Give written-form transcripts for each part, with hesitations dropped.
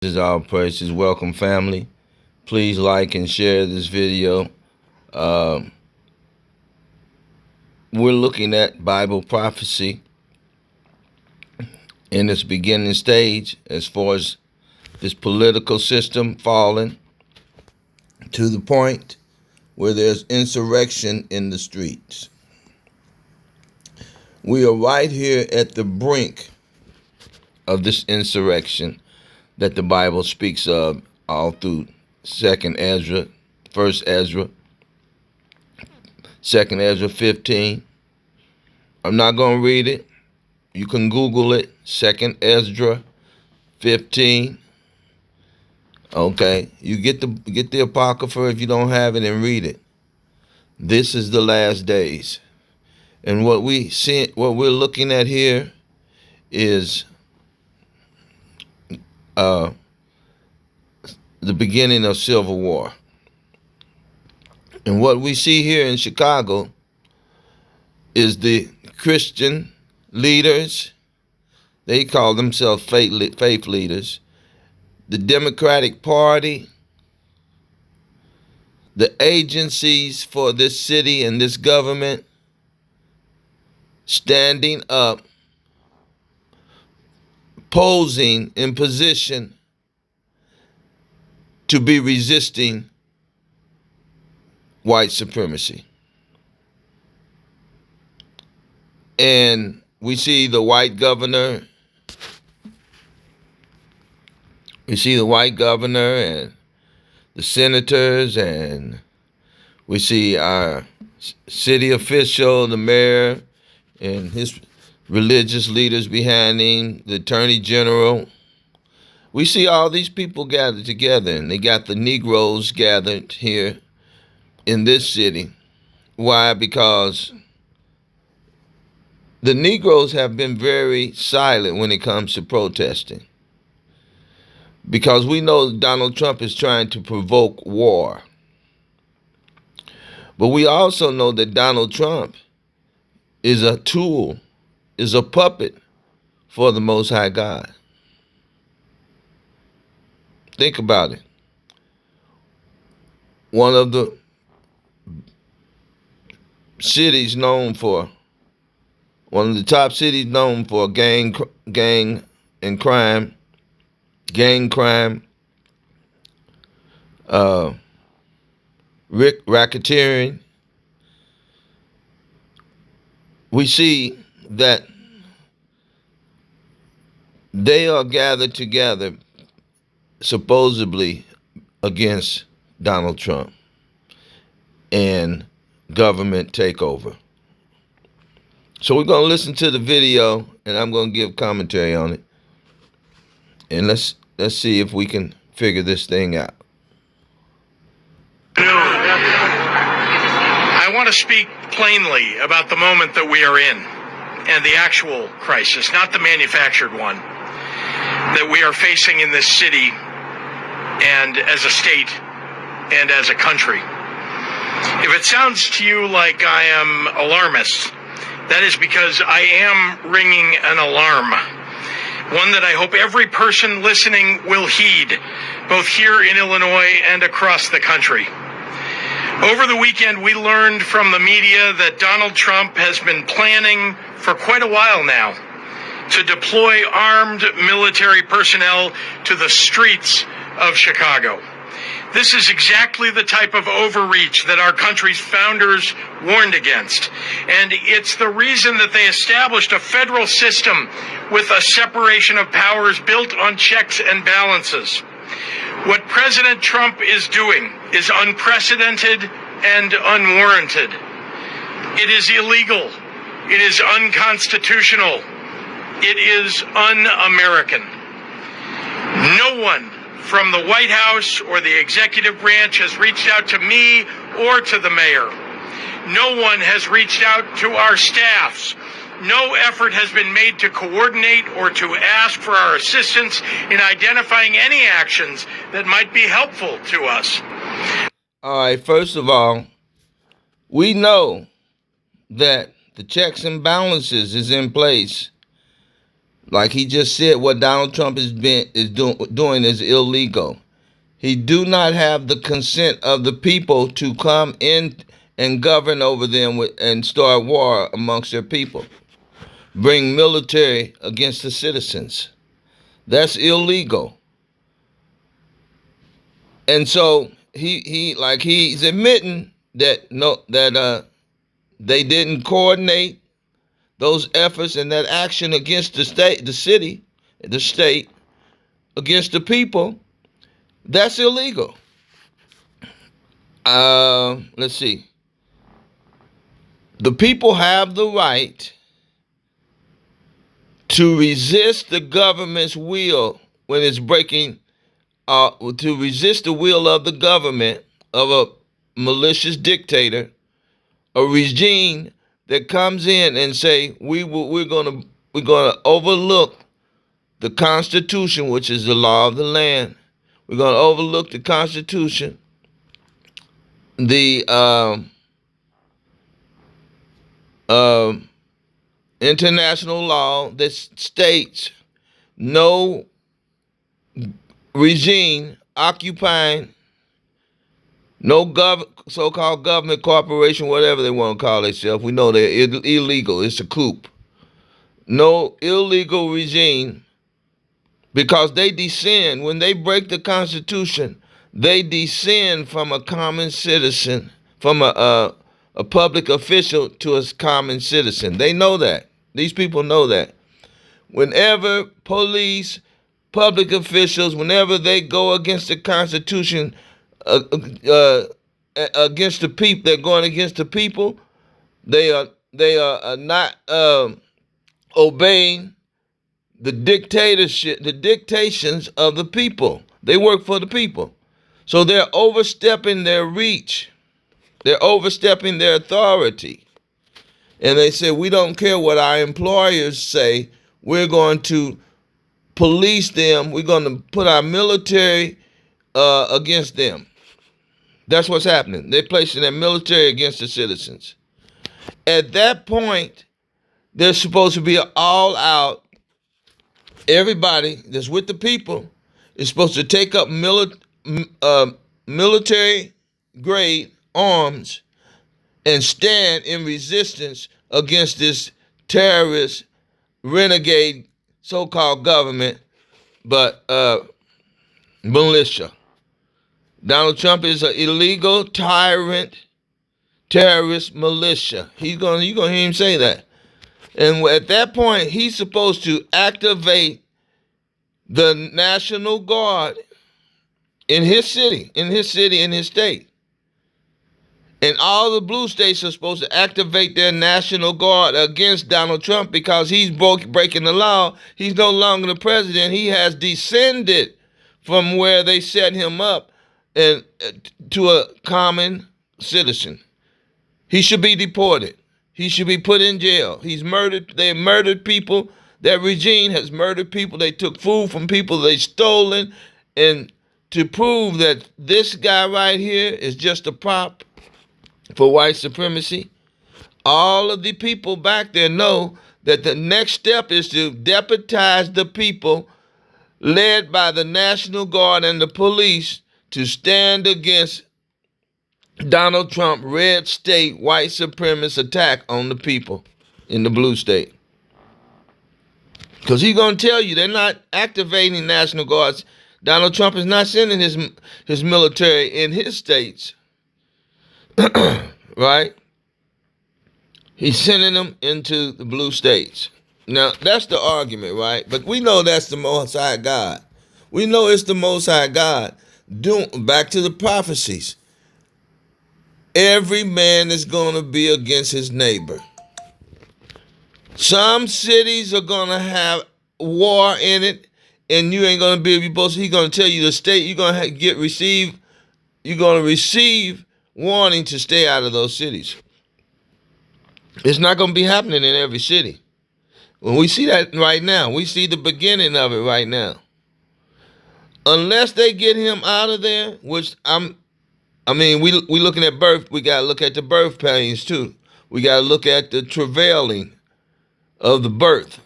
This is our precious welcome family. Please like and share this video. Uh, we're looking at Bible prophecy in its beginning stage as far as this political system falling to the point where there's insurrection in the streets. We are right here at the brink of this insurrection that the Bible speaks of all through 2nd Ezra, 1st Ezra, 2nd Ezra 15. I'm not going to read it. You can Google it, 2nd Ezra 15. Okay, you get the Apocrypha if you don't have it and read it. This is the last days. And what we're looking at here is the beginning of civil war. And what we see here in Chicago is the Christian leaders, they call themselves faith leaders, the Democratic Party, the agencies for this city and this government standing up, posing in position to be resisting white supremacy. And we see the white governor. We see the white governor and the senators, and we see our city official, the mayor, and his religious leaders behind him, the attorney general. We see all these people gathered together, and they got the Negroes gathered here in this city. Why? Because the Negroes have been very silent when it comes to protesting. Because we know Donald Trump is trying to provoke war. But we also know that Donald Trump is a tool, is a puppet for the Most High God. Think about it. One of the cities known for, one of the top cities known for gang crime, racketeering. We see that they are gathered together supposedly against Donald Trump and government takeover. So we're going to listen to the video, and I'm going to give commentary on it. And let's see if we can figure this thing out. I want to speak plainly about the moment that we are in and the actual crisis, not the manufactured one, that we are facing in this city and as a state and as a country. If it sounds to you like I am alarmist, that is because I am ringing an alarm, one that I hope every person listening will heed, both here in Illinois and across the country. Over the weekend, we learned from the media that Donald Trump has been planning for quite a while now to deploy armed military personnel to the streets of Chicago. This is exactly the type of overreach that our country's founders warned against. And it's the reason that they established a federal system with a separation of powers built on checks and balances. What President Trump is doing is unprecedented and unwarranted. It is illegal. It is unconstitutional. It is un-American. No one from the White House or the executive branch has reached out to me or to the mayor. No one has reached out to our staffs. No effort has been made to coordinate or to ask for our assistance in identifying any actions that might be helpful to us. All right, first of all, we know that the checks and balances is in place Like he just said, what Donald Trump doing is illegal. He do not have the consent of the people to come in and govern over them and start war amongst their people. Bring military against the citizens. That's illegal. And so he's admitting that they didn't coordinate those efforts and that action against the state, the state against the people. That's illegal. Let's see. The people have the right to resist the government's will when it's breaking, to resist the will of the government, of a malicious dictator, a regime that comes in and say we're gonna overlook the Constitution, which is the law of the land. We're gonna overlook the Constitution, the international law that states no regime occupying, no so-called government, corporation, whatever they want to call themselves. We know they're illegal. It's a coup. No illegal regime, because they descend. When they break the Constitution, they descend from a common citizen, from a public official to a common citizen. They know that. These people know that. Whenever police, public officials, whenever they go against the Constitution, against the people, they're going against the people. They are not obeying the dictations of the people. They work for the people, so they're overstepping their reach. They're overstepping their authority, and they say, we don't care what our employers say. We're going to police them. We're going to put our military against them. That's what's happening. They're placing their military against the citizens. At that point, there's supposed to be an all-out. Everybody that's with the people is supposed to take up military-grade arms and stand in resistance against this terrorist, renegade, so-called government, but militia. Donald Trump is an illegal tyrant, terrorist militia. You're gonna hear him say that. And at that point, he's supposed to activate the National Guard in his city, in his state. And all the blue states are supposed to activate their National Guard against Donald Trump, because he's breaking the law. He's no longer the president. He has descended from where they set him up and to a common citizen. He should be deported. He should be put in jail. He's murdered. They murdered people. That regime has murdered people. They took food from people they stolen. And to prove that this guy right here is just a prop for white supremacy, all of the people back there know that the next step is to deputize the people, led by the National Guard and the police, to stand against Donald Trump, red state, white supremacist attack on the people in the blue state. Because he's going to tell you they're not activating National Guards. Donald Trump is not sending his military in his states. Right? He's sending them into the blue states. Now, that's the argument, right? But we know that's the Most High God. We know it's the Most High God. Back to the prophecies. Every man is going to be against his neighbor. Some cities are going to have war in it, and you ain't going to be supposed to. He's going to tell you the state you're going to receive warning to stay out of those cities. It's not going to be happening in every city. When we see that right now, we see the beginning of it right now. Unless they get him out of there, which we looking at birth. We got to look at the birth pains too. We got to look at the travailing of the birth.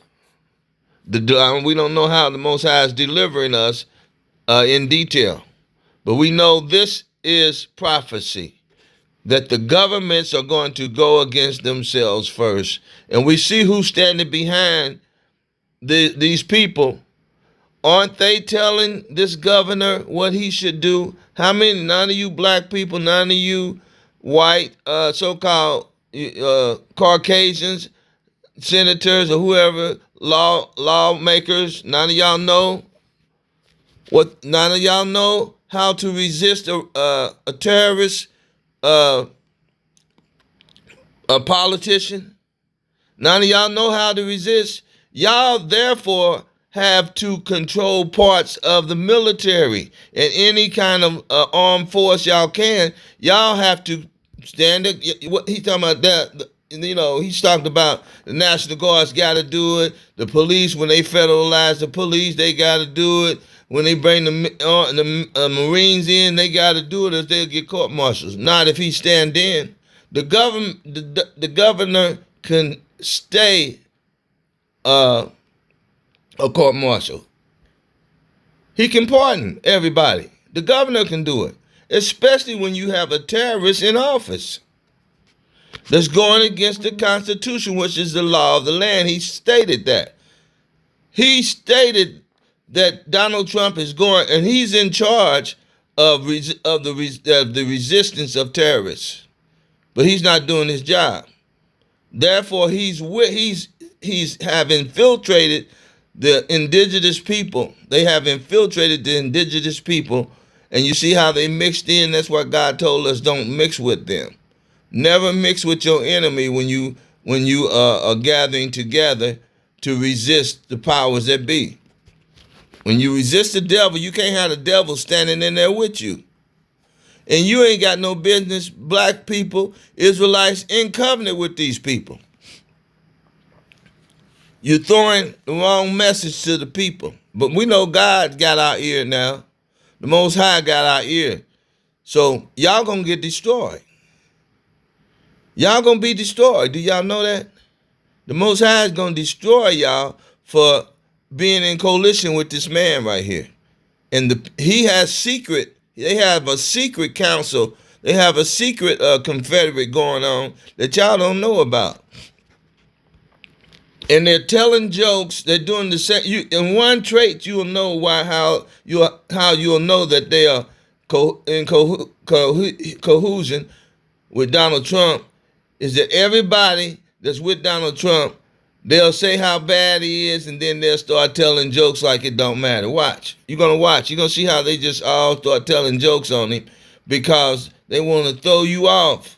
We don't know how the Most High is delivering us in detail. But we know this is prophecy, that the governments are going to go against themselves first. And we see who's standing behind these people. Aren't they telling this governor what he should do? How many? None of you black people, none of you white, so-called Caucasians, senators or whoever, lawmakers, none of y'all know what? None of y'all know how to resist a terrorist, uh, a politician. None of y'all know how to resist. Y'all therefore have to control parts of the military and any kind of armed force y'all can. Y'all have to stand up. What he's talking about that. He's talking about the National Guard's got to do it. The police, when they federalize the police, they got to do it. When they bring the Marines in, they got to do it, or they'll get court-martials. Not if he stand in. The governor can stay a court-martial. He can pardon everybody. The governor can do it, especially when you have a terrorist in office that's going against the Constitution, which is the law of the land. He stated that. He stated that Donald Trump is going, and he's in charge of the resistance of terrorists, but he's not doing his job. Therefore, he's have infiltrated the indigenous people. They have infiltrated the indigenous people, and you see how they mixed in. That's why God told us don't mix with them. Never mix with your enemy when you are gathering together to resist the powers that be. When you resist the devil, you can't have the devil standing in there with you. And you ain't got no business, black people, Israelites, in covenant with these people. You're throwing the wrong message to the people. But we know God got our ear now. The Most High got our ear. So y'all gonna get destroyed. Y'all gonna be destroyed. Do y'all know that? The Most High is gonna destroy y'all for being in coalition with this man right here. And he has they have a secret council. They have a secret confederate going on that y'all don't know about. And they're telling jokes. They're doing the same. In one trait, you will know how you'll know that they are in cohesion with Donald Trump. Is that everybody that's with Donald Trump, they'll say how bad he is, and then they'll start telling jokes like it don't matter. Watch. You're gonna watch. You're gonna see how they just all start telling jokes on him because they want to throw you off.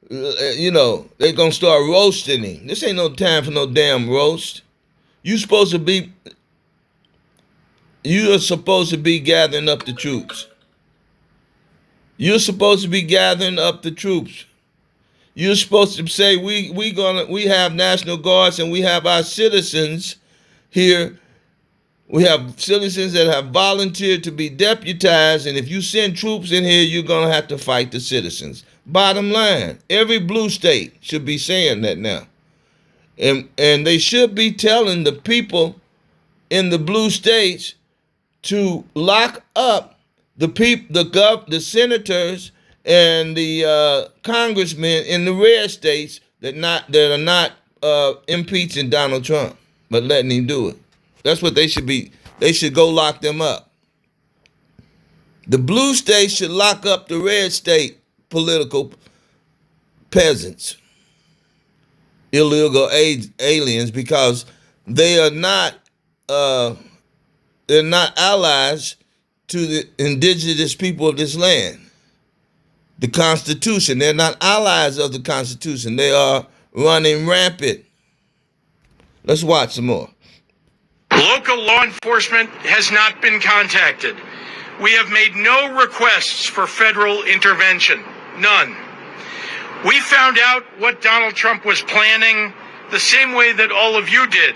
They're going to start roasting him. This ain't no time for no damn roast. You are supposed to be gathering up the troops. You're supposed to be gathering up the troops. You're supposed to say we have National Guards and we have our citizens here. We have citizens that have volunteered to be deputized, and if you send troops in here, you're going to have to fight the citizens. Bottom line, every blue state should be saying that now. And they should be telling the people in the blue states to lock up the senators and the congressmen in the red states that are not impeaching Donald Trump, but letting him do it. That's what they should be. They should go lock them up. The blue states should lock up the red state political peasants, illegal aliens, because they are not they're not allies to the indigenous people of this land. The Constitution, they're not allies of the Constitution. They are running rampant. Let's watch some more. Local law enforcement has not been contacted. We have made no requests for federal intervention. None. We found out what Donald Trump was planning the same way that all of you did.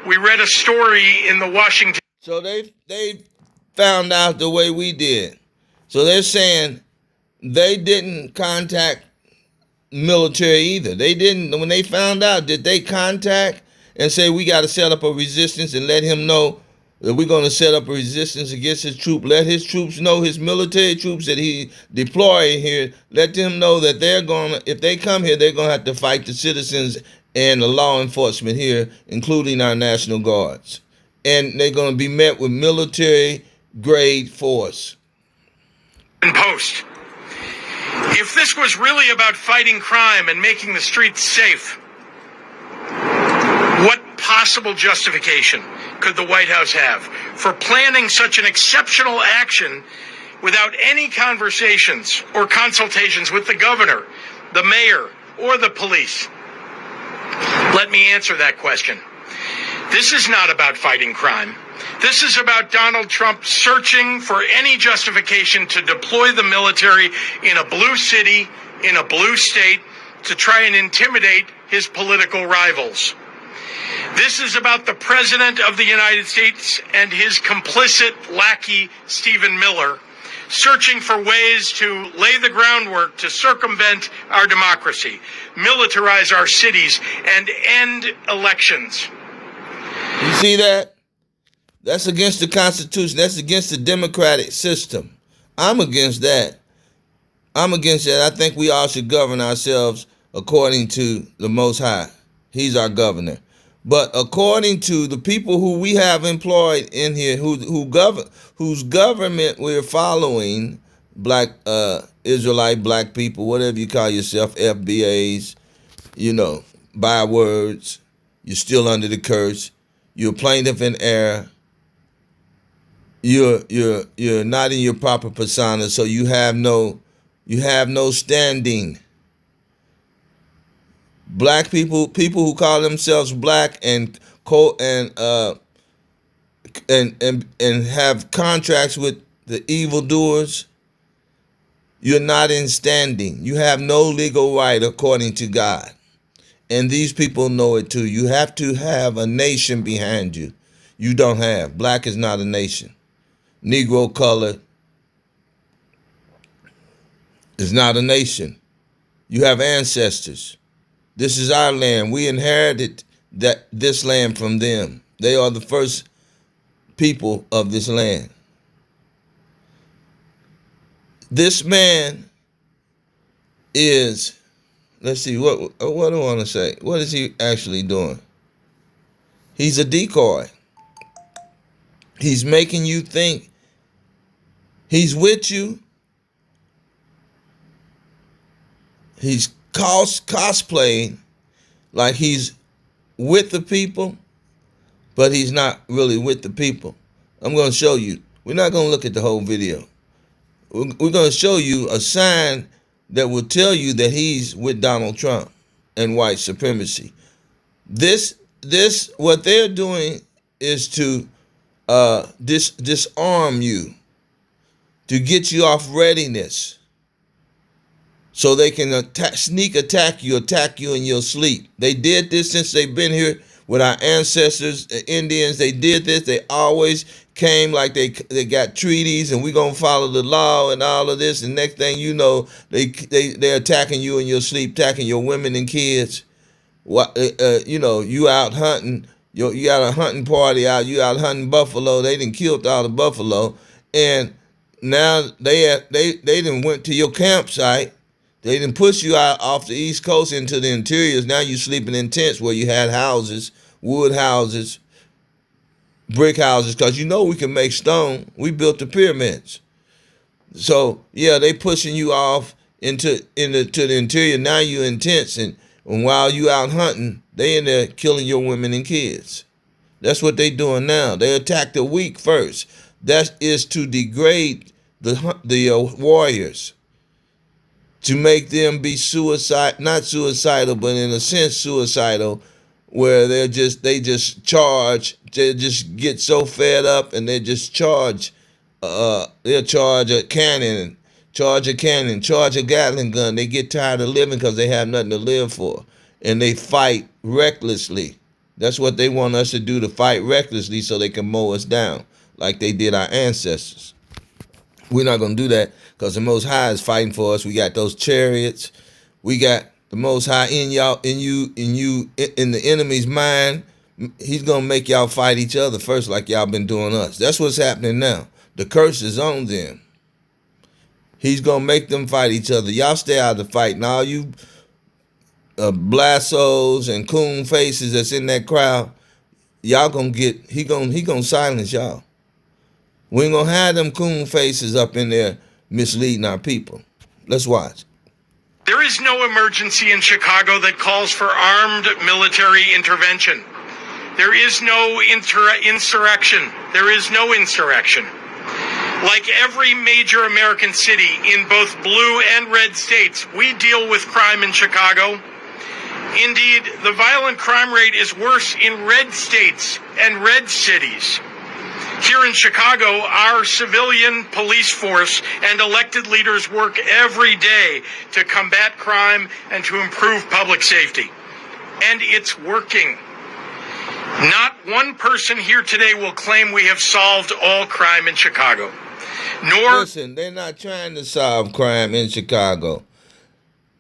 We read a story in the Washington. So they found out the way we did. So they're saying they didn't contact military either. They didn't. When they found out, did they contact and say we got to set up a resistance and let him know that we're going to set up a resistance against his troop. Let his troops know, his military troops that he deploying here, let them know that they're going to, if they come here, they're going to have to fight the citizens and the law enforcement here, including our National Guards. And they're going to be met with military grade force. Post. If this was really about fighting crime and making the streets safe, what possible justification could the White House have for planning such an exceptional action without any conversations or consultations with the governor, the mayor, or the police? Let me answer that question. This is not about fighting crime. This is about Donald Trump searching for any justification to deploy the military in a blue city, in a blue state, to try and intimidate his political rivals. This is about the President of the United States and his complicit lackey, Stephen Miller, searching for ways to lay the groundwork to circumvent our democracy, militarize our cities, and end elections. You see that? That's against the Constitution. That's against the democratic system. I'm against that. I think we all should govern ourselves according to the Most High. He's our governor. But according to the people who we have employed in here, whose government we're following, black Israelite black people, whatever you call yourself, FBAs, bywords, you're still under the curse. You're a plaintiff in error. You're not in your proper persona, so you have no standing. Black people who call themselves black and have contracts with the evildoers, you're not in standing. You have no legal right according to God. And these people know it too. You have to have a nation behind you. You don't have. Black is not a nation. Negro color is not a nation. You have ancestors. This is our land. We inherited this land from them. They are the first people of this land. This man is, let's see, what do I want to say? What is he actually doing? He's a decoy. He's making you think he's with you. He's cosplaying like he's with the people, but he's not really with the people. I'm going to show you. We're not going to look at the whole video. We're going to show you a sign that will tell you that he's with Donald Trump and white supremacy. This, what they're doing is to disarm you, to get you off readiness, so they can sneak attack you in your sleep. They did this since they've been here with our ancestors, the Indians. They did this. They always came like they got treaties and we're going to follow the law and all of this. And next thing you know, they're attacking you in your sleep, attacking your women and kids. You out hunting. You got a hunting party out. You out hunting buffalo. They done killed all the buffalo. And now they done went to your campsite. They didn't push you out off the East Coast into the interiors. Now you're sleeping in tents where you had houses, wood houses, brick houses, because we can make stone. We built the pyramids. So yeah, they pushing you off to the interior. Now you're in tents, and while you out hunting, they in there killing your women and kids. That's what they doing now. They attack the weak first. That is to degrade the warriors, to make them be not suicidal, but in a sense suicidal, where they just get so fed up and they just charge. They'll charge a cannon, charge a Gatling gun. They get tired of living because they have nothing to live for, and they fight recklessly. That's what they want us to do, to fight recklessly so they can mow us down like they did our ancestors. We're not going to do that because the Most High is fighting for us. We got those chariots. We got the Most High in the enemy's mind, He's gonna make y'all fight each other first, like y'all been doing us. That's what's happening now. The curse is on them. He's gonna make them fight each other. Y'all stay out of the fight. Now you blassos and coon faces that's in that crowd, y'all gonna get. He gonna silence y'all. We ain't gonna have them coon faces up in there misleading our people. Let's watch. There is no emergency in Chicago that calls for armed military intervention. There is no insurrection. There is no insurrection. Like every major American city in both blue and red states, we deal with crime in Chicago. Indeed, the violent crime rate is worse in red states and red cities. Here in Chicago, our civilian police force and elected leaders work every day to combat crime and to improve public safety. And it's working. Not one person here today will claim we have solved all crime in Chicago. Nor... Listen, they're not trying to solve crime in Chicago.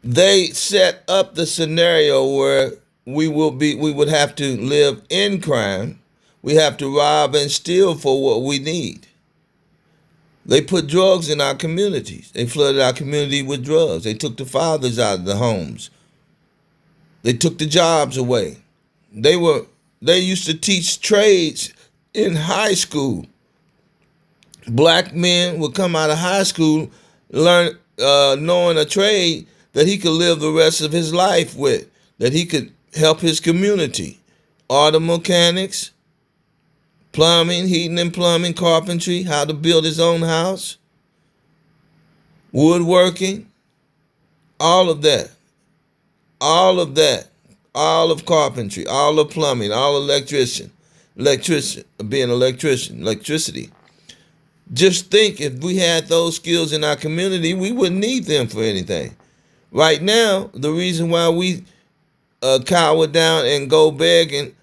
They set up the scenario where we would have to live in crime. We have to rob and steal for what we need. They put drugs in our communities. They flooded our community with drugs. They took the fathers out of the homes. They took the jobs away. They used to teach trades in high school. Black men would come out of high school knowing a trade that he could live the rest of his life with, that he could help his community. Auto mechanics, plumbing, heating and plumbing, carpentry, how to build his own house, woodworking, all of that, all of carpentry, all of plumbing, all electricity. Just think, if we had those skills in our community, we wouldn't need them for anything. Right now, the reason why we cower down and go begging,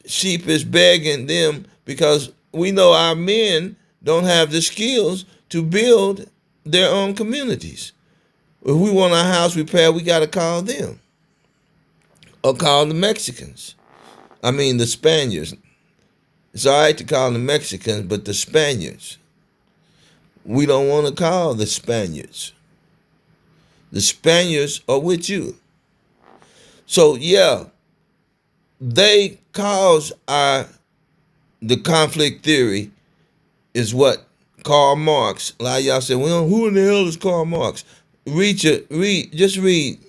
sheepish begging them, because we know our men don't have the skills to build their own communities. If we want our house repaired, we got to call them. Or call the Mexicans. I mean the Spaniards. It's all right to call them Mexicans, but the Spaniards. We don't want to call the Spaniards. The Spaniards are with you. So yeah, they cause the conflict theory is what Karl Marx. A lot of y'all say, well, who in the hell is Karl Marx? Just read.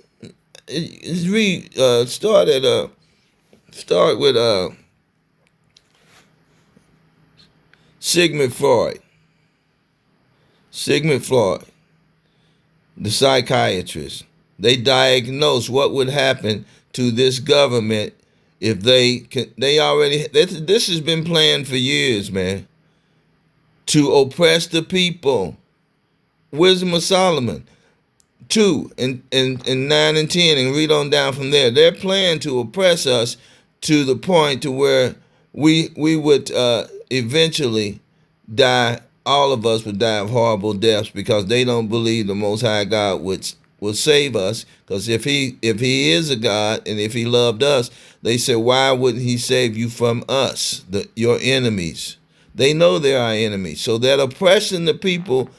Start with Sigmund Freud. Sigmund Freud, the psychiatrist. They diagnosed what would happen to this government if this has been planned for years, man, to oppress the people. Wisdom of Solomon 2 and 9 and 10, and read on down from there. They're planning to oppress us to the point to where we would eventually die. All of us would die of horrible deaths, because they don't believe the Most High God will save us. Because if he is a God, and if he loved us, they said, why wouldn't he save you from us, your enemies? They know they're our enemies. So that oppressing the people,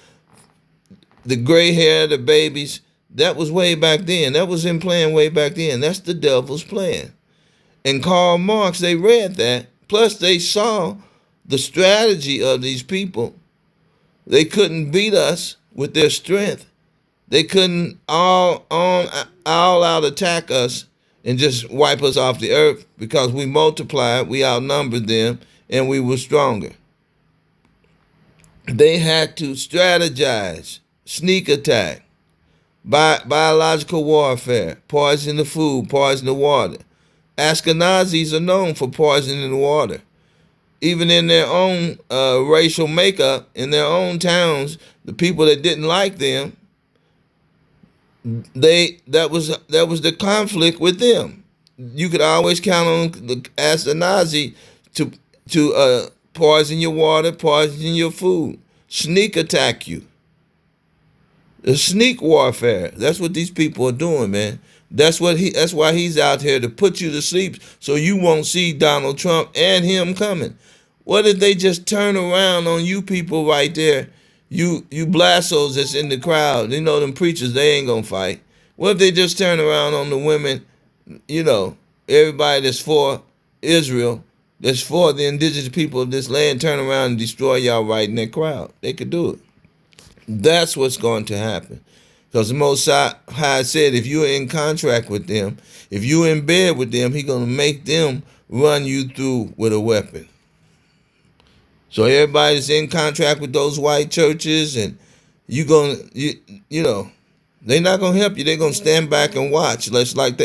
the gray hair, the babies, that was way back then. That was in plan way back then. That's the devil's plan. And Karl Marx, they read that. Plus they saw the strategy of these people. They couldn't beat us with their strength. They couldn't all out attack us and just wipe us off the earth, because we multiplied, we outnumbered them, and we were stronger. They had to strategize, sneak attack, biological warfare, poison the food, poison the water. Ashkenazis are known for poisoning the water. Even in their own racial makeup, in their own towns, the people that didn't like them, that was the conflict with them. You could always count on the Ashkenazi to poison your water, poison your food, sneak attack you. The sneak warfare. That's what these people are doing, man. That's why he's out here, to put you to sleep so you won't see Donald Trump and him coming. What if they just turn around on you people right there? You blastos that's in the crowd. You know them preachers, they ain't gonna fight. What if they just turn around on the women, everybody that's for Israel, that's for the indigenous people of this land, turn around and destroy y'all right in that crowd? They could do it. That's what's going to happen. Because the Most High said, if you're in contract with them, if you're in bed with them, He's going to make them run you through with a weapon. So everybody's in contract with those white churches, and they're not going to help you. They're going to stand back and watch. Just like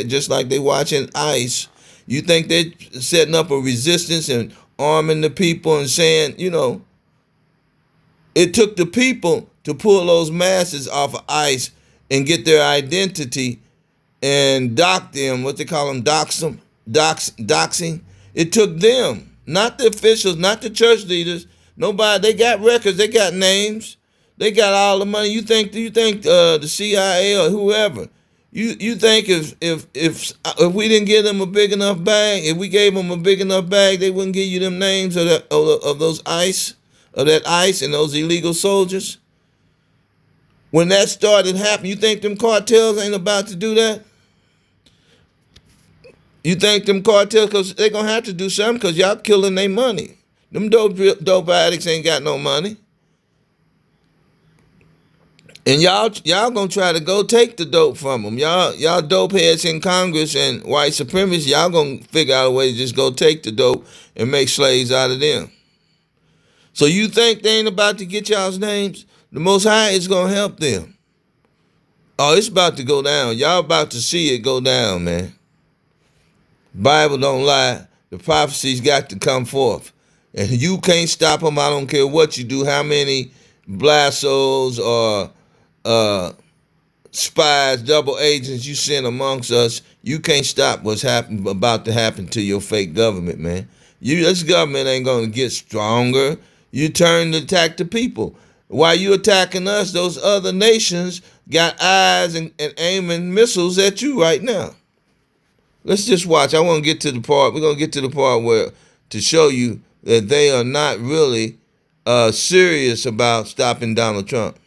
they watching ICE. You think they're setting up a resistance and arming the people and saying, it took the people to pull those masses off of ICE and get their identity and dock them, what they call them, doxing. It took them, not the officials, not the church leaders. Nobody. They got records. They got names. They got all the money. You think the CIA or whoever? You think if we didn't give them a big enough bag, if we gave them a big enough bag, they wouldn't give you them names of those ICE, of that ICE and those illegal soldiers? When that started happening, you think them cartels ain't about to do that? You think them cartels, because they're going to have to do something, because y'all killing their money. Them dope addicts ain't got no money. And y'all going to try to go take the dope from them. Y'all dope heads in Congress and white supremacists, y'all going to figure out a way to just go take the dope and make slaves out of them. So you think they ain't about to get y'all's names? The Most High is going to help them. Oh, it's about to go down. Y'all about to see it go down, man. Bible don't lie. The prophecies got to come forth. And you can't stop them. I don't care what you do, how many blastos or spies, double agents you send amongst us. You can't stop what's about to happen to your fake government, man. This government ain't going to get stronger. You turn to attack the people. While you attacking us, those other nations got eyes and aiming missiles at you right now. Let's just watch. I want to get to the part. We're going to get to the part where to show you that they are not really serious about stopping Donald Trump.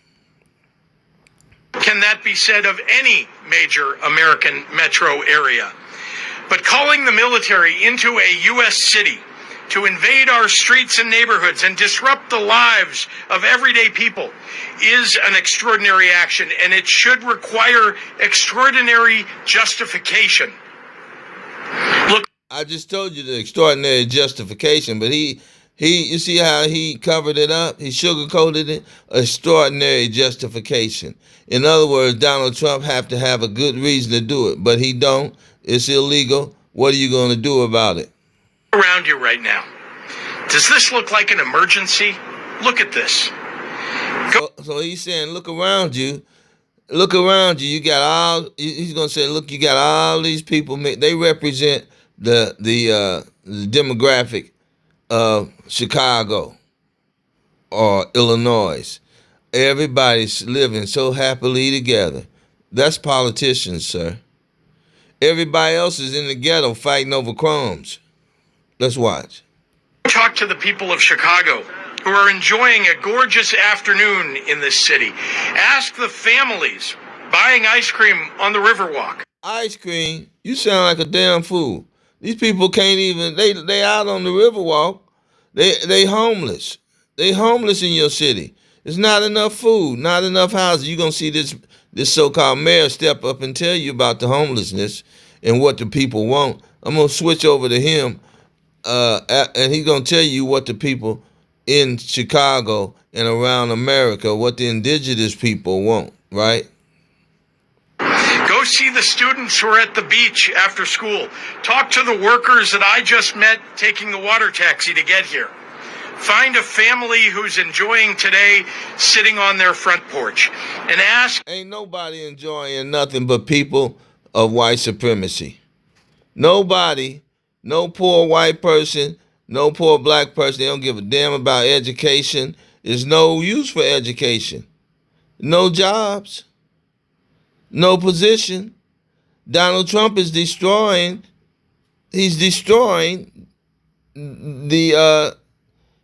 Can that be said of any major American metro area? But calling the military into a U.S. city to invade our streets and neighborhoods and disrupt the lives of everyday people is an extraordinary action, and it should require extraordinary justification. Look, I just told you the extraordinary justification, but you see how he covered it up? He sugarcoated it. Extraordinary justification. In other words, Donald Trump have to have a good reason to do it, but he don't. It's illegal. What are you going to do about it? Around you right now. Does this look like an emergency? Look at this. So he's saying, look around you. Look around you. You got all. He's gonna say, look, you got all these people. They represent the demographic of Chicago or Illinois. Everybody's living so happily together. That's politicians, sir. Everybody else is in the ghetto fighting over crumbs. Let's watch. Talk to the people of Chicago who are enjoying a gorgeous afternoon in this city. Ask the families buying ice cream on the Riverwalk. Ice cream? You sound like a damn fool. These people can't even, they out on the Riverwalk. They homeless. They homeless in your city. There's not enough food, not enough housing. You're going to see this so-called mayor step up and tell you about the homelessness and what the people want. I'm going to switch over to him, and he's going to tell you what the people in Chicago and around America, what the indigenous people want, right? Go see the students who are at the beach after school. Talk to the workers that I just met taking the water taxi to get here. Find a family who's enjoying today sitting on their front porch and ask. Ain't nobody enjoying nothing but people of white supremacy. Nobody, no poor white person, no poor black person. They don't give a damn about education. There's no use for education. No jobs. No position. Donald Trump is destroying. He's destroying the.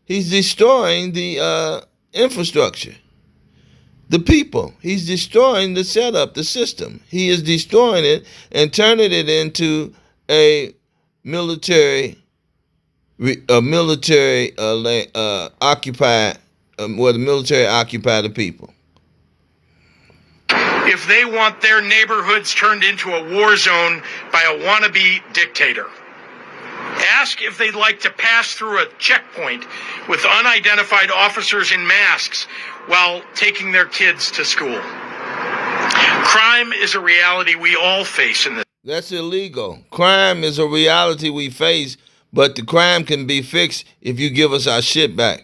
He's destroying the infrastructure, the people. He's destroying the setup, the system. He is destroying it and turning it into a military, occupied, where the military occupy the people. If they want their neighborhoods turned into a war zone by a wannabe dictator, ask if they'd like to pass through a checkpoint with unidentified officers in masks while taking their kids to school. Crime is a reality we all face in this. That's illegal. Crime is a reality we face, but the crime can be fixed if you give us our shit back.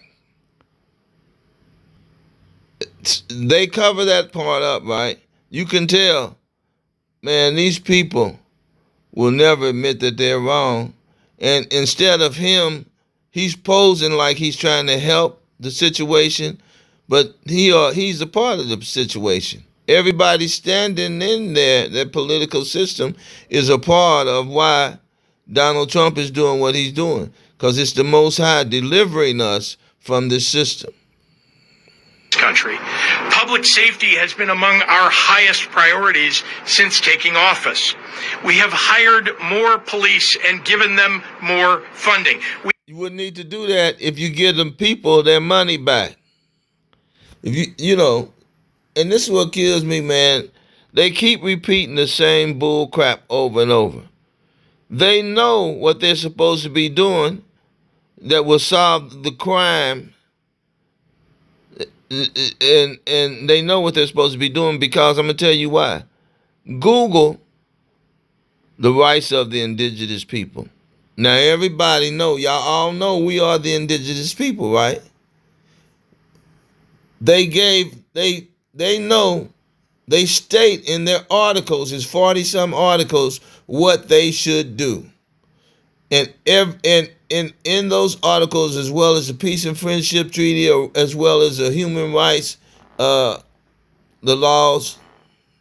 They cover that part up, right? You can tell, man, these people will never admit that they're wrong. And instead of him, he's posing like he's trying to help the situation, but he's a part of the situation. Everybody standing in there, that political system, is a part of why Donald Trump is doing what he's doing, because it's the Most High delivering us from this system. Country. Public safety has been among our highest priorities since taking office. We have hired more police and given them more funding. You wouldn't need to do that if you give them people their money back. If you know, and this is what kills me, man. They keep repeating the same bull crap over and over. They know what they're supposed to be doing that will solve the crime, and they know what they're supposed to be doing, because I'm gonna tell you why. Google the rights of the indigenous people. Now everybody know, y'all all know we are the indigenous people, right? They know, they state in their articles, there's 40-some articles, what they should do. And in those articles, as well as the Peace and Friendship Treaty, as well as the human rights, the laws,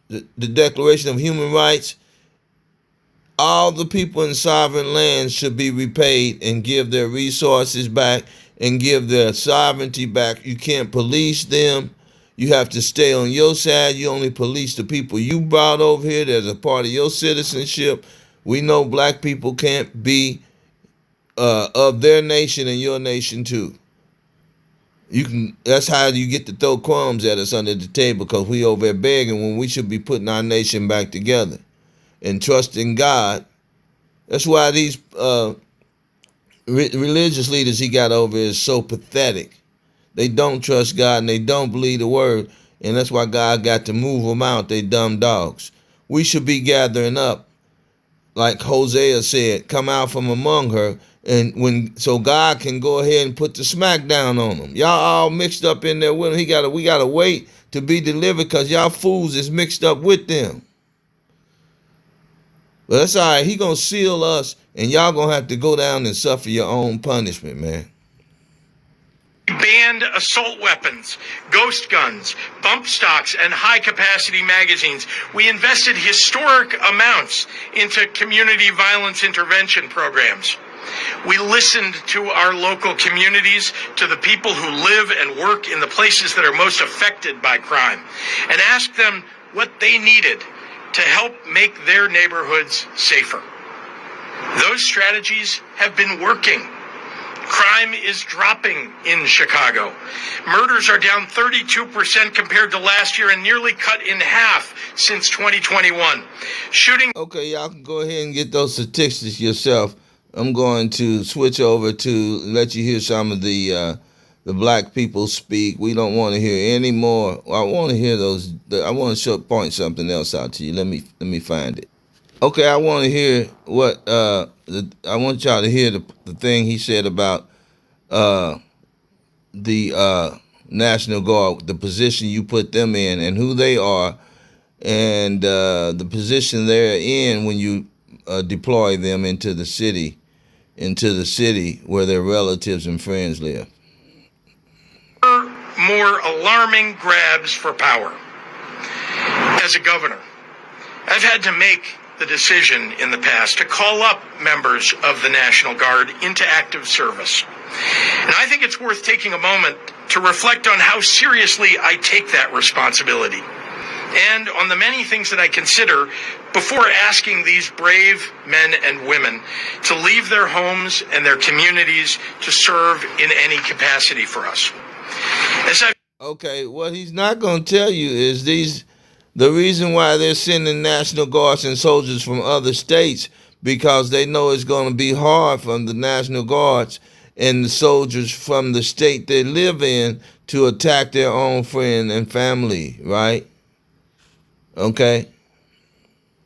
the Declaration of Human Rights, all the people in sovereign lands should be repaid and give their resources back and give their sovereignty back. You can't police them. You have to stay on your side. You only police the people you brought over here as a part of your citizenship. We know black people can't be of their nation and your nation too. You can. That's how you get to throw crumbs at us under the table, because we over there begging when we should be putting our nation back together and trusting God. That's why these religious leaders he got over is so pathetic. They don't trust God and they don't believe the word, and that's why God got to move them out. They dumb dogs. We should be gathering up, like Hosea said, come out from among her, and so God can go ahead and put the smack down on them. Y'all all mixed up in there with him. We gotta wait to be delivered, because y'all fools is mixed up with them. But that's all right. He gonna seal us, and y'all gonna have to go down and suffer your own punishment, man. Banned assault weapons, ghost guns, bump stocks, and high-capacity magazines. We invested historic amounts into community violence intervention programs. We listened to our local communities, to the people who live and work in the places that are most affected by crime, and asked them what they needed to help make their neighborhoods safer. Those strategies have been working. Crime is dropping in Chicago. Murders are down 32% compared to last year and nearly cut in half since 2021. Okay, y'all can go ahead and get those statistics yourself. I'm going to switch over to let you hear some of the black people speak. We don't want to hear any more. I want to hear those. I want to point something else out to you. Let me find it. Okay, I want to hear what I want y'all to hear the thing he said about the National Guard, the position you put them in, and who they are, and the position they're in when you deploy them into the city where their relatives and friends live. More alarming grabs for power. As a governor, I've had to make the decision in the past to call up members of the National Guard into active service. And I think it's worth taking a moment to reflect on how seriously I take that responsibility and on the many things that I consider before asking these brave men and women to leave their homes and their communities to serve in any capacity for us. Okay, what he's not going to tell you is the reason why they're sending National Guards and soldiers from other states, because they know it's going to be hard for the National Guards and the soldiers from the state they live in to attack their own friend and family, right? Okay?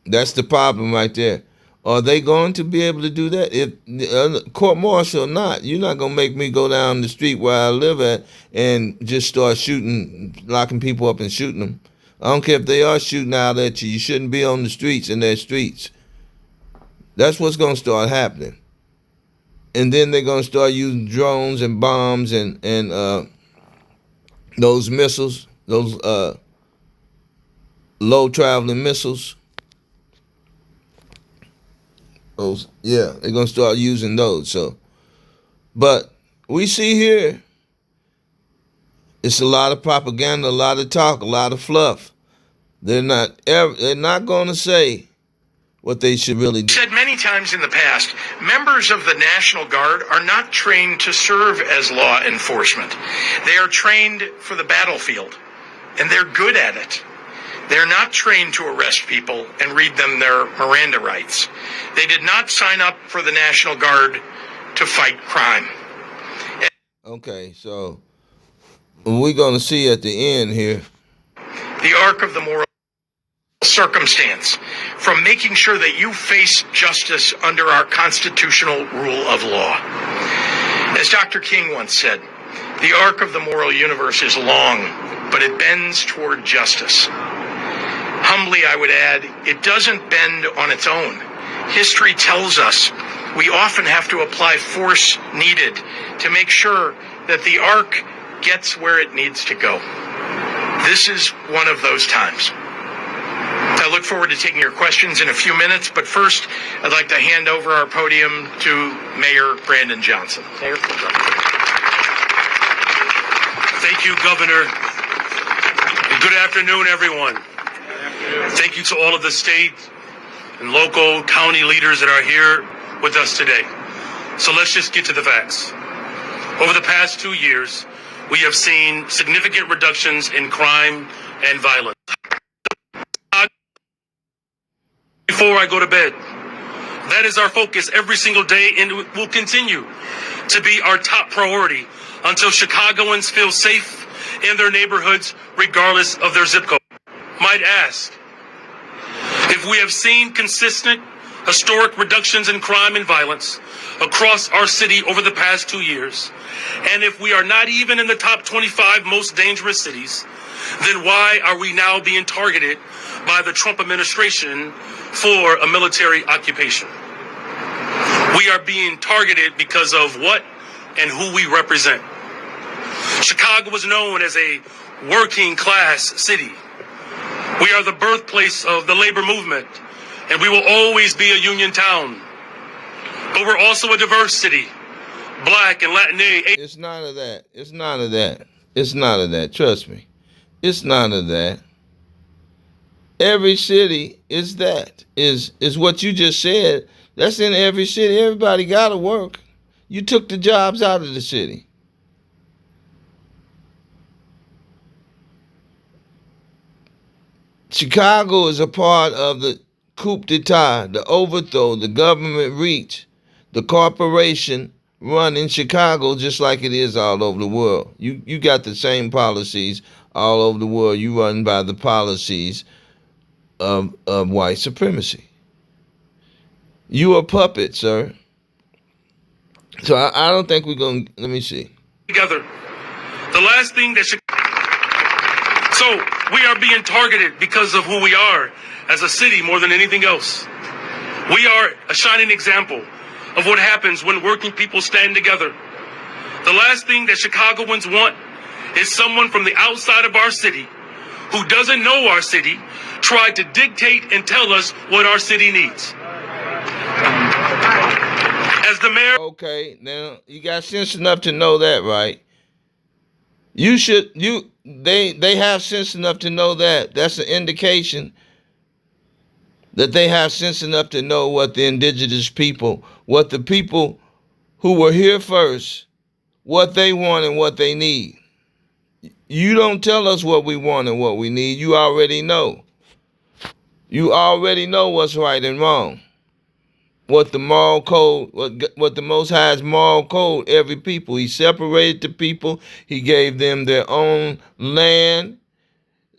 That's the problem right there. Are they going to be able to do that? If court-martial or not, you're not going to make me go down the street where I live at and just start shooting, locking people up and shooting them. I don't care if they are shooting out at you. You shouldn't be on the streets in their streets. That's what's going to start happening. And then they're going to start using drones and bombs and those missiles, those low-traveling missiles. They're going to start using those. So, but we see here, it's a lot of propaganda, a lot of talk, a lot of fluff. They're not going to say what they should really do. Said many times in the past, members of the National Guard are not trained to serve as law enforcement. They are trained for the battlefield, and they're good at it. They're not trained to arrest people and read them their Miranda rights. They did not sign up for the National Guard to fight crime. Okay, so we're going to see at the end here the arc of the moral circumstance, from making sure that you face justice under our constitutional rule of law. As Dr. King once said, the arc of the moral universe is long, but it bends toward justice. Humbly, I would add, it doesn't bend on its own. History tells us we often have to apply force needed to make sure that the arc gets where it needs to go. This is one of those times. I look forward to taking your questions in a few minutes, but first, I'd like to hand over our podium to Mayor Brandon Johnson. Mayor. Thank you, Governor. And good afternoon, everyone. Thank you to all of the state and local county leaders that are here with us today. So let's just get to the facts. Over the past 2 years, we have seen significant reductions in crime and violence. Before I go to bed, that is our focus every single day, and it will continue to be our top priority until Chicagoans feel safe in their neighborhoods, regardless of their zip code. Might ask, if we have seen consistent, historic reductions in crime and violence across our city over the past 2 years, and if we are not even in the top 25 most dangerous cities, then why are we now being targeted by the Trump administration for a military occupation? We are being targeted because of what and who we represent. Chicago was known as a working class city. We are the birthplace of the labor movement, and we will always be a union town. But we're also a diverse city, Black and Latinx. It's none of that. It's none of that. It's none of that. Trust me. It's none of that. Every city is that. Is what you just said. That's in every city. Everybody got to work. You took the jobs out of the city. Chicago is a part of the coup d'etat, the overthrow, the government reach, the corporation run in Chicago just like it is all over the world. You got the same policies all over the world. You run by the policies of white supremacy. You a puppet, sir. So I don't think we're going to, let me see. Together. The last thing that So we are being targeted because of who we are as a city more than anything else. We are a shining example of what happens when working people stand together. The last thing that Chicagoans want is someone from the outside of our city who doesn't know our city, tried to dictate and tell us what our city needs. As the mayor... Okay, now you got sense enough to know that, right? They have sense enough to know that. That's an indication that they have sense enough to know what the indigenous people, what the people who were here first, what they want and what they need. You don't tell us what we want and what we need. You already know. You already know what's right and wrong. What the moral code, what the Most High's moral code, every people. He separated the people. He gave them their own land.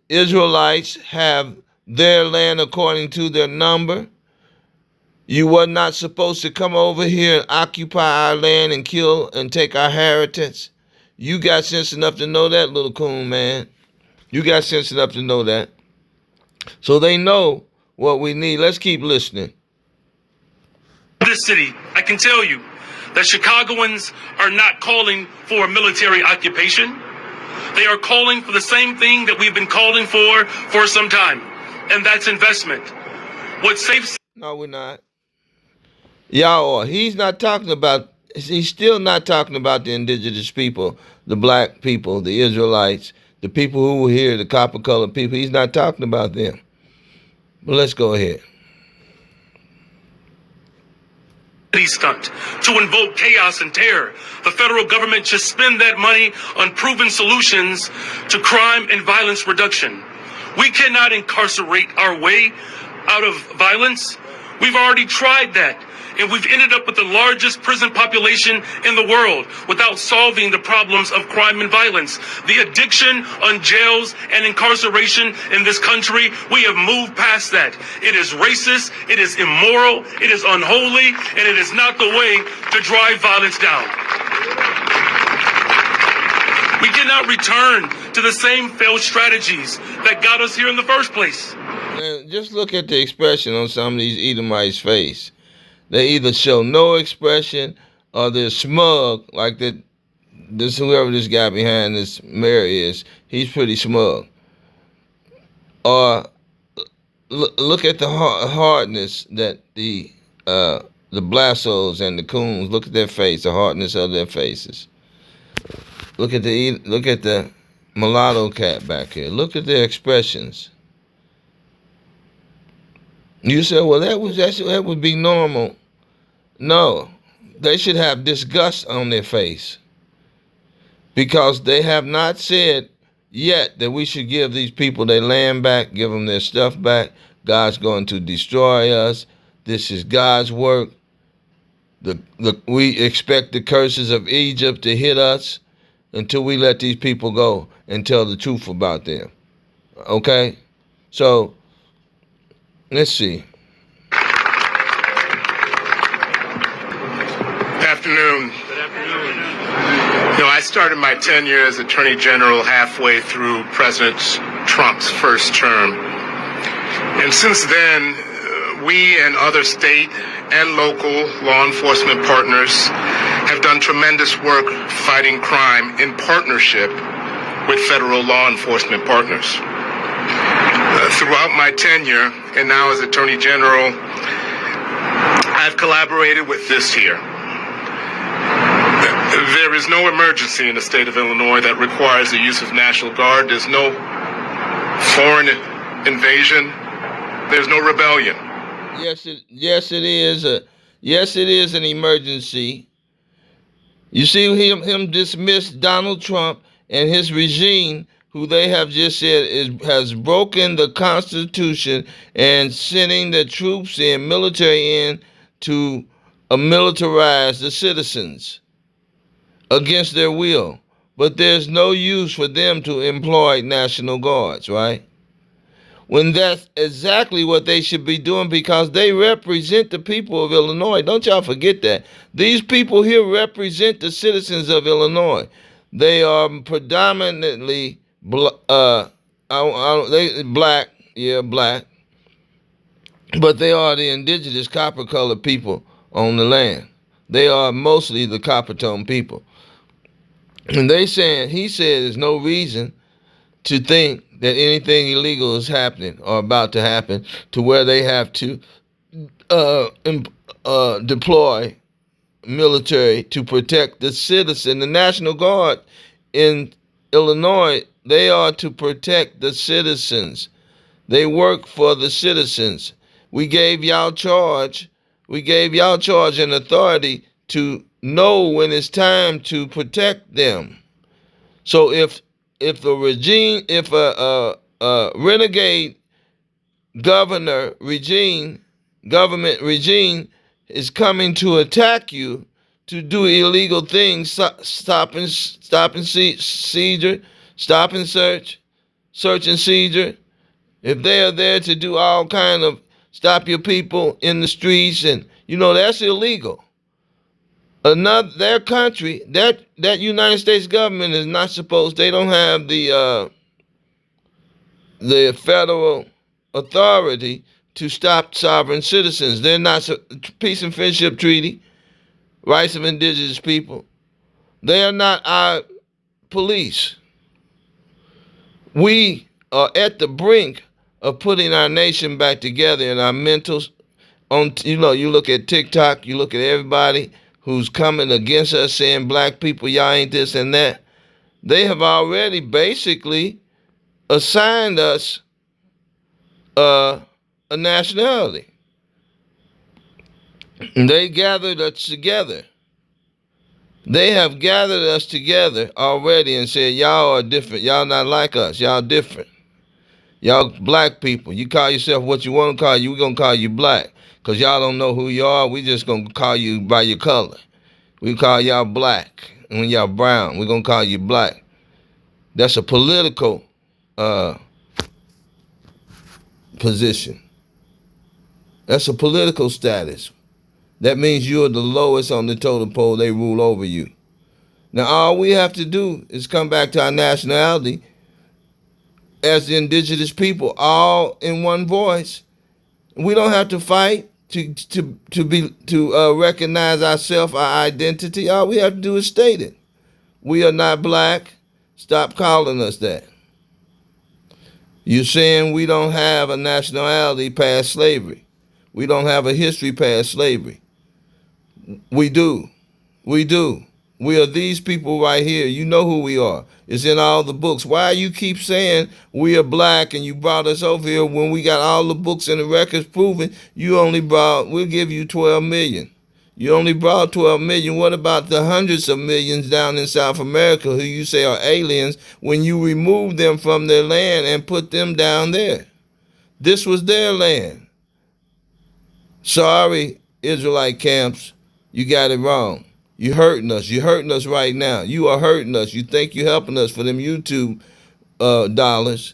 Israelites have their land according to their number. You were not supposed to come over here and occupy our land and kill and take our inheritance. You got sense enough to know that, little coon man. You got sense enough to know that. So they know what we need. Let's keep listening. This city, I can tell you that Chicagoans are not calling for a military occupation. They are calling for the same thing that we've been calling for some time, and that's investment. What safe... No, we're not. Y'all, he's still not talking about the indigenous people, the black people, the Israelites, the people who were here, the copper-colored people. He's not talking about them. But let's go ahead. Stunt to invoke chaos and terror. The federal government should spend that money on proven solutions to crime and violence reduction. We cannot incarcerate our way out of violence. We've already tried that, and we've ended up with the largest prison population in the world without solving the problems of crime and violence. The addiction on jails and incarceration in this country, we have moved past that. It is racist, it is immoral, it is unholy, and it is not the way to drive violence down. We cannot return to the same failed strategies that got us here in the first place. Man, just look at the expression on some of these Edomites' face. They either show no expression or they're smug, like that. This whoever this guy behind this mayor is, he's pretty smug. Or look at the hardness that the blassos and the coons, look at their face, the hardness of their faces. Look at the mulatto cat back here. Look at their expressions. You say, well, that would be normal. No, they should have disgust on their face because they have not said yet that we should give these people their land back, give them their stuff back. God's going to destroy us. This is God's work. We expect the curses of Egypt to hit us until we let these people go and tell the truth about them. Okay? So, let's see. Afternoon. Good afternoon. I started my tenure as Attorney General halfway through President Trump's first term. And since then, we and other state and local law enforcement partners have done tremendous work fighting crime in partnership with federal law enforcement partners. Throughout my tenure, and now as Attorney General, I've collaborated with this here. There is no emergency in the state of Illinois that requires the use of National Guard. There's no foreign invasion. There's no rebellion. Yes, it is. Yes, it is an emergency. You see him dismiss Donald Trump and his regime, who they have just said has broken the Constitution and sending the troops in, military in, to militarize the citizens against their will. But there's no use for them to employ National Guards, right? When that's exactly what they should be doing, because they represent the people of Illinois. Don't y'all forget that. These people here represent the citizens of Illinois. They are predominantly black, but they are the indigenous copper-colored people on the land. They are mostly the copper-tone people. And he said there's no reason to think that anything illegal is happening or about to happen to where they have to deploy military to protect the citizen. The National Guard in Illinois, they are to protect the citizens. They work for the citizens. We gave y'all charge. We gave y'all charge and authority to know when it's time to protect them. So if a renegade government regime is coming to attack you to do illegal things, stop and seizure, stop and search and seizure. If they are there to do all kind of stop your people in the streets, and that's illegal. Their country, that United States government is not supposed. They don't have the federal authority to stop sovereign citizens. They're not peace and friendship treaty, rights of indigenous people. They are not our police. We are at the brink of putting our nation back together and our mentals on. You look at TikTok, you look at everybody who's coming against us saying black people, y'all ain't this and that. They have already basically assigned us a nationality. And they gathered us together. They have gathered us together already and said, y'all are different. Y'all not like us. Y'all different. Y'all black people. You call yourself what you want to call you. We're going to call you black. Because y'all don't know who you are. We just going to call you by your color. We call y'all black. And when y'all brown, we're going to call you black. That's a political position. That's a political status. That means you're the lowest on the totem pole. They rule over you. Now, all we have to do is come back to our nationality as the indigenous people, all in one voice. We don't have to fight to recognize ourselves, our identity. All we have to do is state it. We are not black. Stop calling us that. You're saying we don't have a nationality past slavery. We don't have a history past slavery. We do. We do. We are these people right here. You know who we are. It's in all the books. Why you keep saying we are black and you brought us over here when we got all the books and the records proving we'll give you 12 million. You only brought 12 million. What about the hundreds of millions down in South America who you say are aliens when you removed them from their land and put them down there? This was their land. Sorry, Israelite camps, you got it wrong. You're hurting us. You're hurting us right now. You are hurting us. You think you're helping us for them YouTube dollars.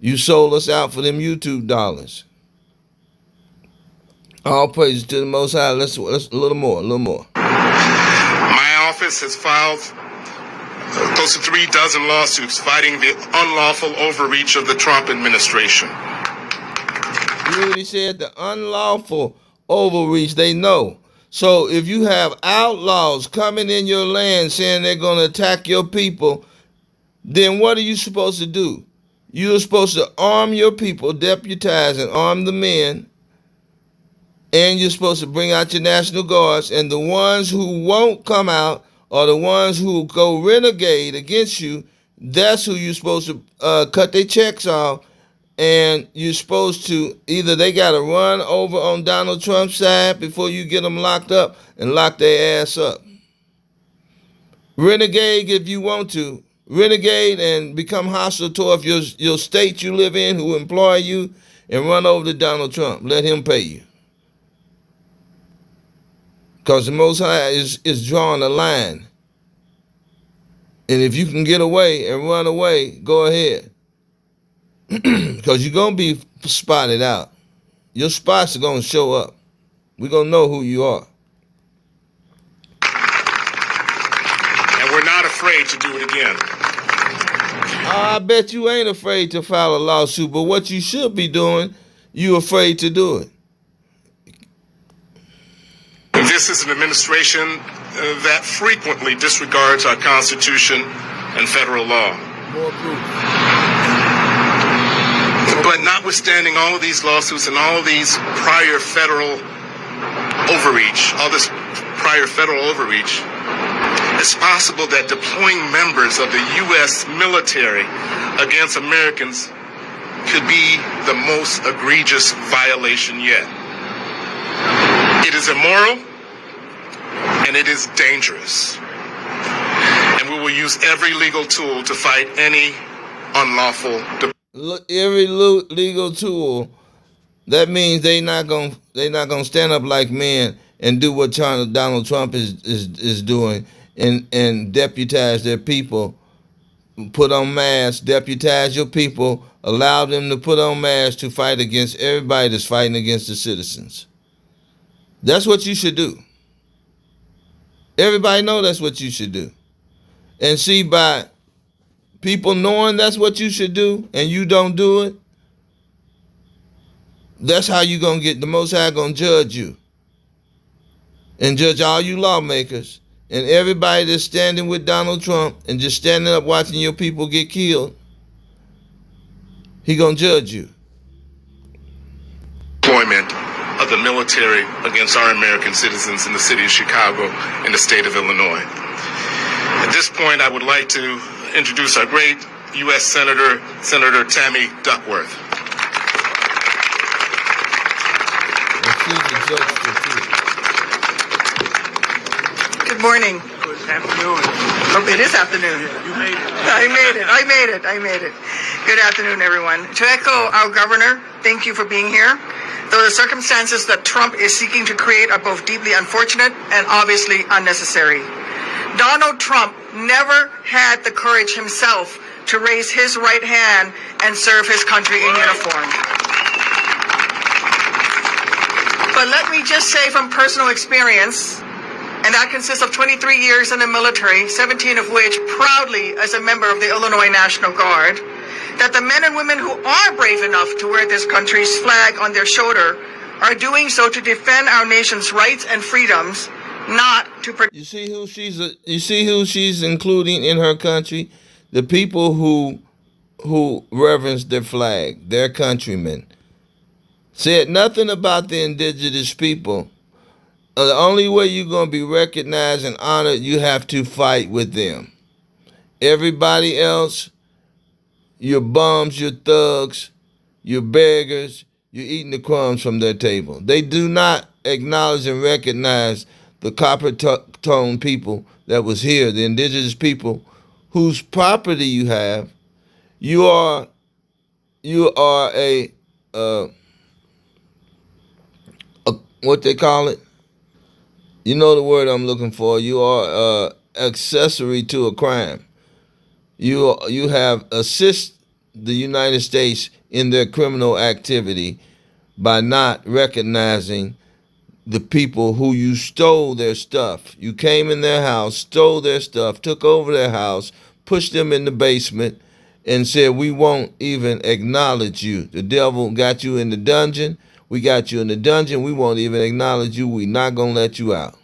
You sold us out for them YouTube dollars. All praises to the Most High. Let's a little more. My office has filed close to 36 lawsuits fighting the unlawful overreach of the Trump administration. You know what he said? The unlawful overreach, they know. So if you have outlaws coming in your land saying they're going to attack your people, then what are you supposed to do? You're supposed to arm your people, deputize and arm the men, and you're supposed to bring out your National Guards, and the ones who won't come out or the ones who go renegade against you, that's who you're supposed to cut their checks off. And you're supposed to either they got to run over on Donald Trump's side before you get them locked up and lock their ass up. Renegade if you want to. Renegade and become hostile toward your state you live in who employ you and run over to Donald Trump. Let him pay you. Because the Most High is drawing a line. And if you can get away and run away, go ahead. Because you're going to be spotted out. Your spots are going to show up. We're going to know who you are. And we're not afraid to do it again. I bet you ain't afraid to file a lawsuit, but what you should be doing, you're afraid to do it. This is an administration that frequently disregards our Constitution and federal law. More proof. notwithstanding all of these lawsuits and all of these prior federal overreach, it's possible that deploying members of the U.S. military against Americans could be the most egregious violation yet. It is immoral and it is dangerous. And we will use every legal tool to fight any unlawful. Every legal tool. That means they not gonna stand up like men and do what Donald Trump is doing and deputize their people, put on masks, deputize your people, allow them to put on masks to fight against everybody that's fighting against the citizens. That's what you should do. Everybody know that's what you should do. And see, by people knowing that's what you should do and you don't do it, that's how you going to get the Most High going to judge you. And judge all you lawmakers and everybody that's standing with Donald Trump and just standing up watching your people get killed. He going to judge you. Deployment of the military against our American citizens in the city of Chicago and the state of Illinois. At this point, I would like to introduce our great U.S. Senator Tammy Duckworth. Good morning. Good afternoon. Oh, it is afternoon. You made it. I made it. Good afternoon, everyone. To echo our governor, thank you for being here. Though the circumstances that Trump is seeking to create are both deeply unfortunate and obviously unnecessary. Donald Trump never had the courage himself to raise his right hand and serve his country in uniform. But let me just say from personal experience, and that consists of 23 years in the military, 17 of which proudly as a member of the Illinois National Guard, that the men and women who are brave enough to wear this country's flag on their shoulder are doing so to defend our nation's rights and freedoms, not to protect. You see who she's including in her country? The people who reverence their flag, their countrymen. Said nothing about the indigenous people. The only way you're going to be recognized and honored, you have to fight with them. Everybody else, you're bums, you're thugs, you're beggars, you're eating the crumbs from their table. They do not acknowledge and recognize the copper-toned people that was here, the indigenous people whose property you have. You are a what they call it? You know the word I'm looking for. You are accessory to a crime. You have assist the United States in their criminal activity by not recognizing the people who you stole their stuff. You came in their house, stole their stuff, took over their house, pushed them in the basement, and said, we won't even acknowledge you. The devil got you in the dungeon. We got you in the dungeon. We won't even acknowledge you. We're not going to let you out.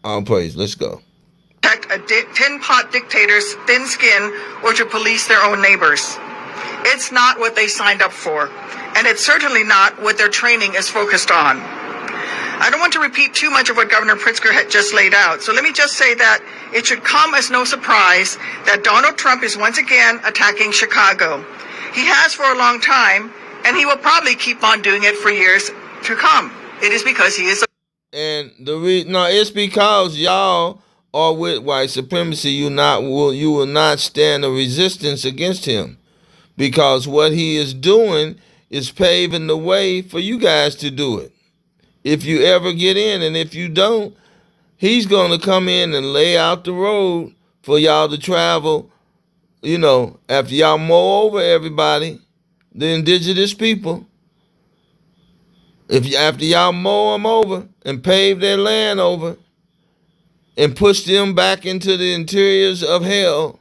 All praise. Let's go. Protect a tin pot dictator's thin skin or to police their own neighbors. It's not what they signed up for, and it's certainly not what their training is focused on. I don't want to repeat too much of what Governor Pritzker had just laid out, so let me just say that it should come as no surprise that Donald Trump is once again attacking Chicago. He has for a long time, and he will probably keep on doing it for years to come. It is because he is a... And it's because y'all are with white supremacy. You will not stand a resistance against him, because what he is doing is paving the way for you guys to do it. If you ever get in, and if you don't, he's going to come in and lay out the road for y'all to travel. You know, after y'all mow over everybody, the indigenous people. After y'all mow them over and pave their land over and push them back into the interiors of hell,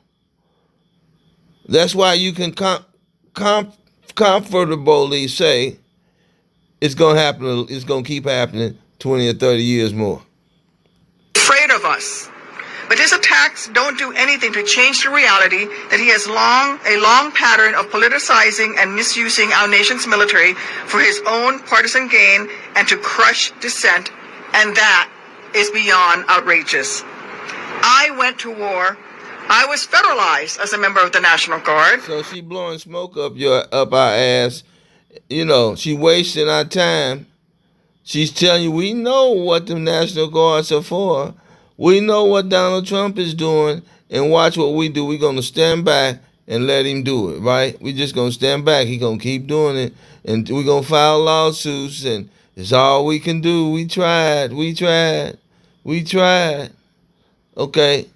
that's why you can comfortably say it's going to happen. It's going to keep happening 20 or 30 years more. Afraid of us. But his attacks don't do anything to change the reality that he has a long pattern of politicizing and misusing our nation's military for his own partisan gain and to crush dissent, and that is beyond outrageous. I went to war. I was federalized as a member of the National Guard. So she blowing smoke up our ass. You know, she wasting our time. She's telling you, we know what the National Guards are for. We know what Donald Trump is doing, and watch what we do. We're going to stand back and let him do it, right? We're just going to stand back. He's going to keep doing it, and we're going to file lawsuits, and it's all we can do. We tried. Okay.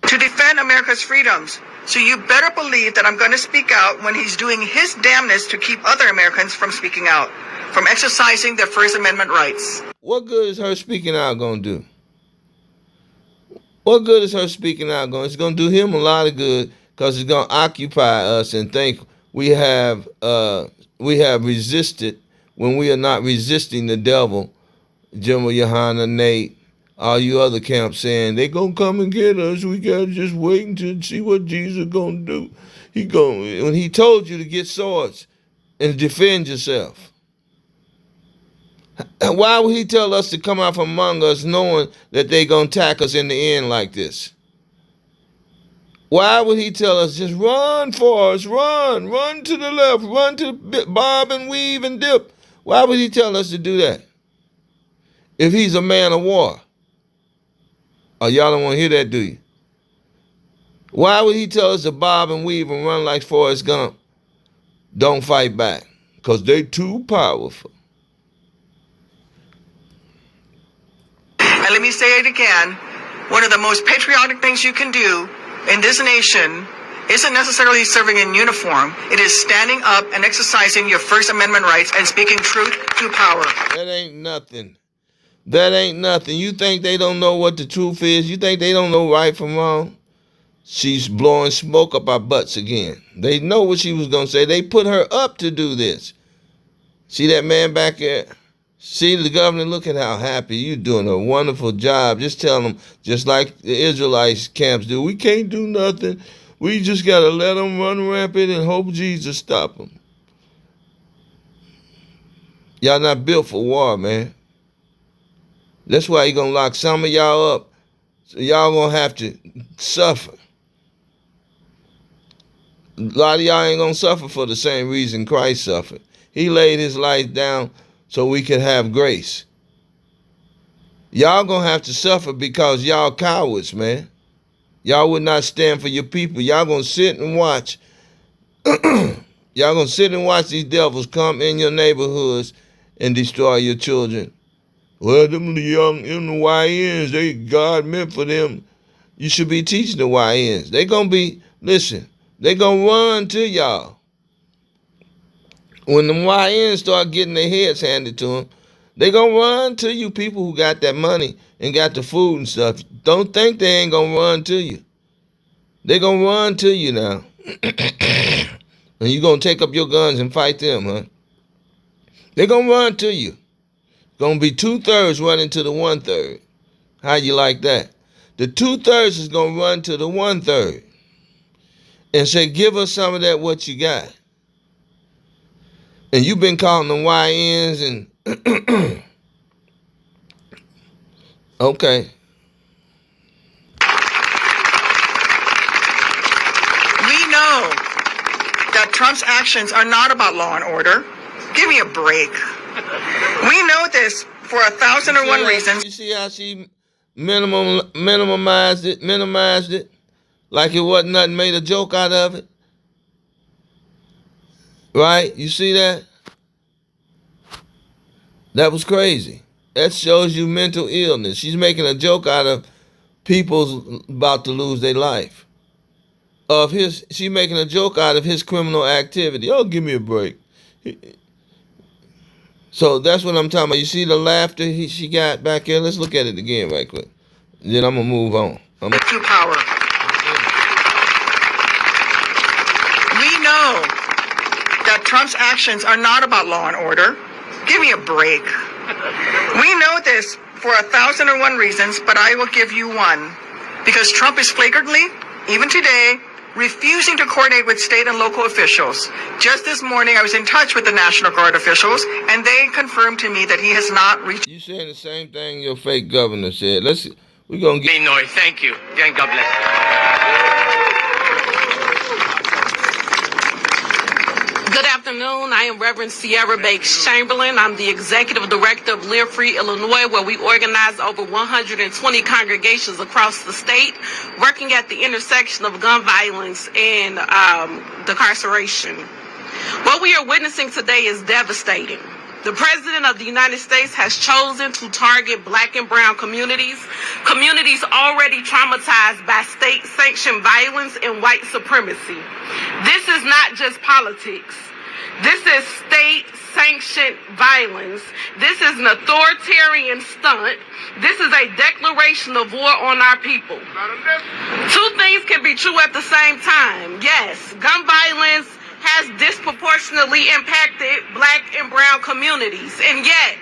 To defend America's freedoms. So you better believe that I'm going to speak out when he's doing his damnness to keep other Americans from speaking out, from exercising their First Amendment rights. What good is her speaking out going to do? What good is her speaking out going? It's going to do him a lot of good because it's going to occupy us and think we have resisted when we are not resisting the devil. General Yohana, Nate, all you other camps saying they gonna come and get us. We gotta just wait until see what Jesus gonna do. When he told you to get swords and defend yourself. Why would he tell us to come out from among us knowing that they gonna attack us in the end like this? Why would he tell us just run for us, run to the left, run to bob and weave and dip? Why would he tell us to do that? If he's a man of war. Oh, y'all don't want to hear that, do you? Why would he tell us to bob and weave and run like Forrest Gump? Don't fight back, because they too powerful. And let me say it again, one of the most patriotic things you can do in this nation isn't necessarily serving in uniform. It is standing up and exercising your First Amendment rights and speaking truth to power. That ain't nothing. You think they don't know what the truth is? You think they don't know right from wrong? She's blowing smoke up our butts again. They know what she was going to say. They put her up to do this. See that man back there? See the governor, look at how happy you're doing a wonderful job. Just tell them, just like the Israelites camps do, we can't do nothing. We just got to let them run rampant and hope Jesus stop them. Y'all not built for war, man. That's why he's going to lock some of y'all up. So y'all going to have to suffer. A lot of y'all ain't going to suffer for the same reason Christ suffered. He laid his life down so we could have grace. Y'all going to have to suffer because y'all cowards, man. Y'all would not stand for your people. Y'all going to sit and watch. Y'all going to sit and watch these devils come in your neighborhoods and destroy your children. Well, them young in the YNs, God meant for them. You should be teaching the YNs. They going to be, listen, they going to run to y'all. When the YNs start getting their heads handed to them, they going to run to you people who got that money and got the food and stuff. Don't think they ain't going to run to you. They going to run to you now. And you going to take up your guns and fight them, huh? They going to run to you. Going to be 2/3 running to the 1/3. How you like that? The 2/3 is going to run to the 1/3 and say, give us some of that what you got. And you've been calling them YNs and okay. We know that Trump's actions are not about law and order. Give me a break. We know this for 1,001 reasons. You see how she minimized it, like it wasn't nothing, made a joke out of it. Right? You see that? That was crazy. That shows you mental illness. She's making a joke out of people's about to lose their life. She's making a joke out of his criminal activity. Oh, give me a break. So that's what I'm talking about. You see the laughter she got back here? Let's look at it again right quick. Then I'm going to move on. To power. We know that Trump's actions are not about law and order. Give me a break. We know this for 1,001 reasons, but I will give you one. Because Trump is flagrantly, even today, refusing to coordinate with state and local officials. Just this morning, I was in touch with the National Guard officials, and they confirmed to me that he has not reached. You saying the same thing your fake governor said. We're gonna get. Illinois, thank you. And God bless. Good afternoon. I am Reverend Sierra Bakes Chamberlain. I'm the Executive Director of Live Free Illinois, where we organize over 120 congregations across the state, working at the intersection of gun violence and decarceration. What we are witnessing today is devastating. The President of the United States has chosen to target Black and brown communities already traumatized by state-sanctioned violence and white supremacy. This is not just politics. This is state-sanctioned violence. This is an authoritarian stunt. This is a declaration of war on our people. Two things can be true at the same time. Yes, gun violence has disproportionately impacted Black and brown communities. And yet,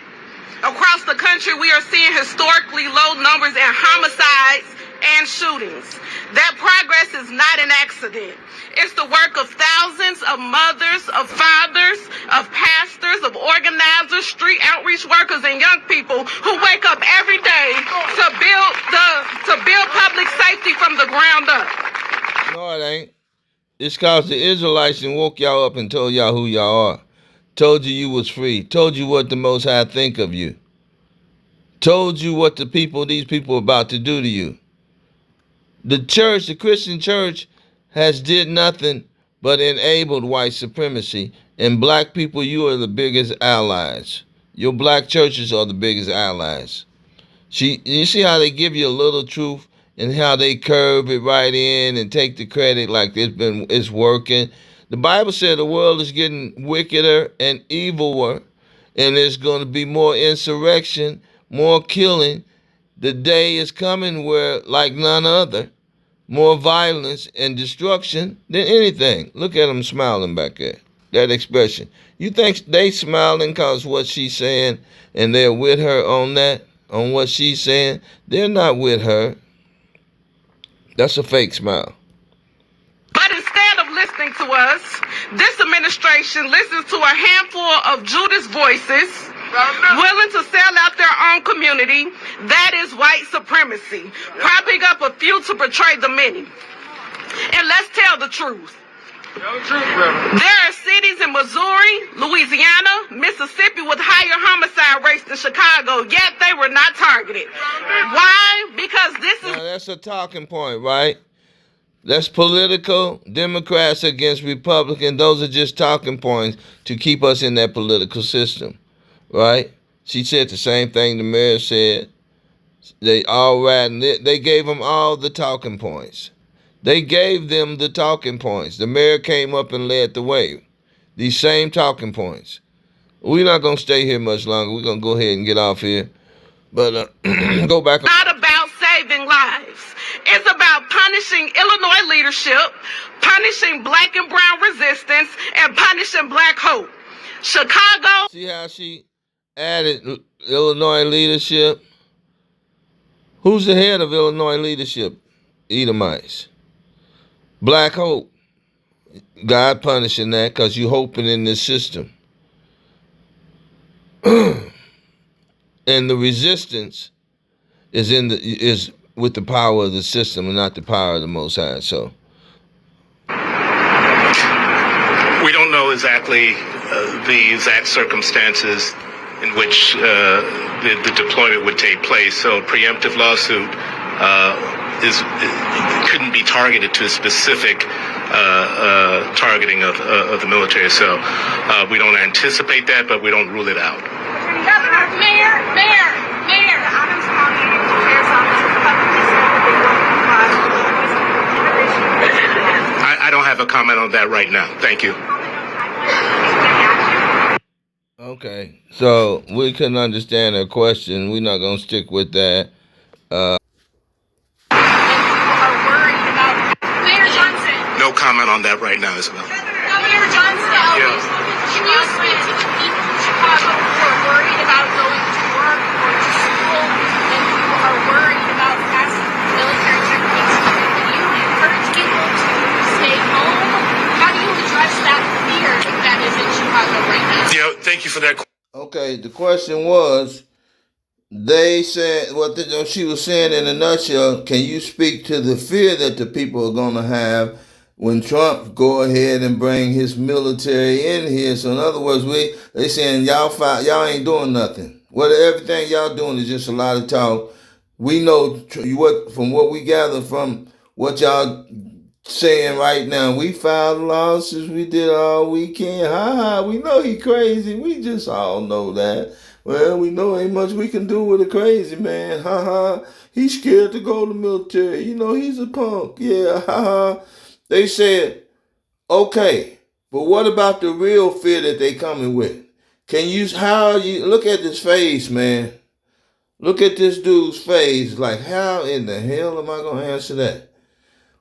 across the country, we are seeing historically low numbers in homicides and shootings. That progress is not an accident. It's the work of thousands of mothers, of fathers, of pastors, of organizers, street outreach workers, and young people who wake up every day to build public safety from the ground up. No, it ain't. It's cause the Israelites and woke y'all up and told y'all who y'all are. Told you was free. Told you what the Most High think of you. Told you what these people are about to do to you. The church, the Christian church, has did nothing but enabled white supremacy. And black people, you are the biggest allies. Your black churches are the biggest allies. You see how they give you a little truth and how they curve it right in and take the credit like it's working. The Bible said the world is getting wickeder and eviler, and there's going to be more insurrection, more killing. The day is coming where, like none other, more violence and destruction than anything. Look at them smiling back there. That expression. You think they smiling because what she's saying and they're with her on that, on what she's saying? They're not with her. That's a fake smile. But instead of listening to us, this administration listens to a handful of Judas voices willing to sell out their own community. That is white supremacy, propping up a few to portray the many. And let's tell the truth. There are cities in Missouri, Louisiana, Mississippi with higher homicide rates than Chicago, yet they were not targeted. Why? Because this is... Now, that's a talking point, right? That's political. Democrats against Republicans. Those are just talking points to keep us in that political system, right? She said the same thing the mayor said. They all ran. They gave them all the talking points. They gave them the talking points. The mayor came up and led the way. These same talking points. We're not going to stay here much longer. We're going to go ahead and get off here. But go back. It's not about saving lives. It's about punishing Illinois leadership, punishing Black and brown resistance, and punishing Black hope. Chicago. See how she added Illinois leadership? Who's the head of Illinois leadership? Edomites. Black hope. God punishing that because you hoping in this system. And the resistance is with the power of the system and not the power of the Most High. So we don't know exactly the exact circumstances in which the deployment would take place. So a preemptive lawsuit couldn't be targeted to a specific targeting of the military. So we don't anticipate that, but we don't rule it out. Mayor. I don't have a comment on that right now. Thank you. okay, so we couldn't understand her question. We're not gonna stick with that. No comment on that right now, Isabel. Governor Johnson, can you speak to the people of Chicago who are worried about going to work or to school Yeah, thank you for that. Okay, the question was, they said what she was saying in a nutshell. Can you speak to the fear that the people are going to have when Trump go ahead and bring his military in here? So in other words, they saying y'all ain't doing nothing. Well, everything y'all doing is just a lot of talk. We know what we gather from what y'all saying right now. We filed lawsuits. We did all we can. Ha ha. We know he crazy. We just all know that. Well, we know ain't much we can do with a crazy man. Ha ha. He's scared to go to the military. You know, he's a punk. Yeah, ha ha. They said, okay, but what about the real fear that they coming with? How you look at this face, man? Look at this dude's face. Like, how in the hell am I going to answer that?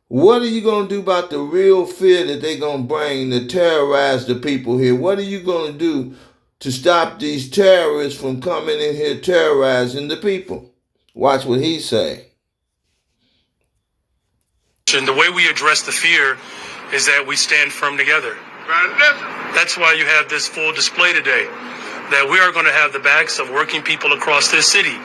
What are you going to do about the real fear that they're going to bring to terrorize the people here? What are you going to do to stop these terrorists from coming in here terrorizing the people? Watch what he say. And the way we address the fear is that we stand firm together. That's why you have this full display today, that we are going to have the backs of working people across this city,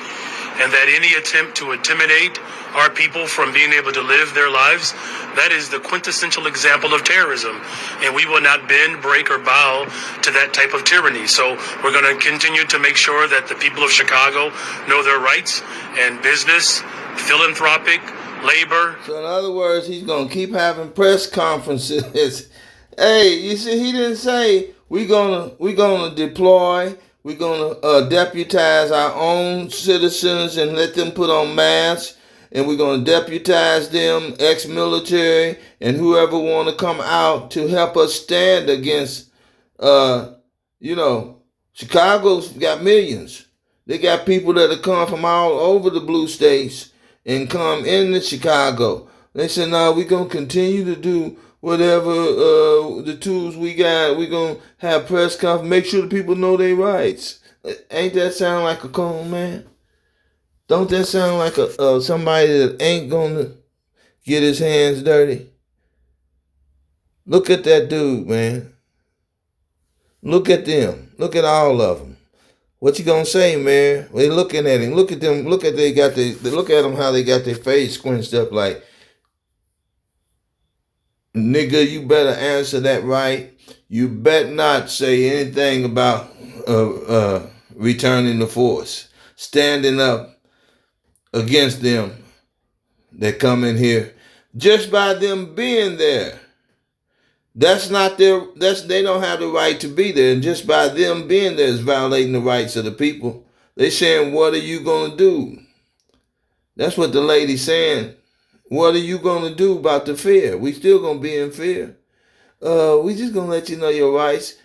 and that any attempt to intimidate our people from being able to live their lives, that is the quintessential example of terrorism. And we will not bend, break, or bow to that type of tyranny. So we're going to continue to make sure that the people of Chicago know their rights, and business, philanthropic, labor. So in other words, he's going to keep having press conferences. Hey, you see, he didn't say we're gonna deploy. We're gonna deputize our own citizens and let them put on masks, and we're gonna deputize them, ex-military, and whoever want to come out to help us stand against. Chicago's got millions. They got people that have come from all over the blue states and come into Chicago. They said, "No, we're gonna continue to do whatever the tools we got. We're gonna have press conference, make sure the people know their rights." Ain't that sound like a con man? Don't that sound like somebody that ain't gonna get his hands dirty? Look at that dude, man. Look at them. Look at all of them. What you gonna say, man? They looking at him. Look at them. Look at look at them how they got their face squinched up like, nigga, you better answer that right. You better not say anything about returning the force, standing up against them that come in here just by them being there. They don't have the right to be there, and just by them being there is violating the rights of the people. They saying, what are you gonna do? That's what the lady's saying. What are you gonna do about the fear? We still gonna be in fear. We just gonna let you know your rights.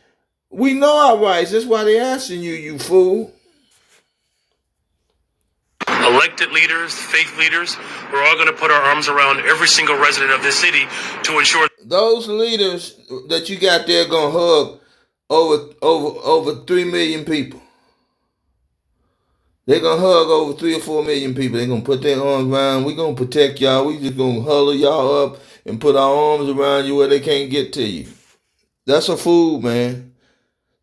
We know our rights. That's why they asking you, you fool. Elected leaders, faith leaders, we're all going to put our arms around every single resident of this city to ensure those leaders that you got there gonna hug over 3 million people. They're gonna hug over 3 or 4 million people. They're gonna put their arms around. We're gonna protect y'all. We just gonna huddle y'all up and put our arms around you where they can't get to you. That's a fool, man.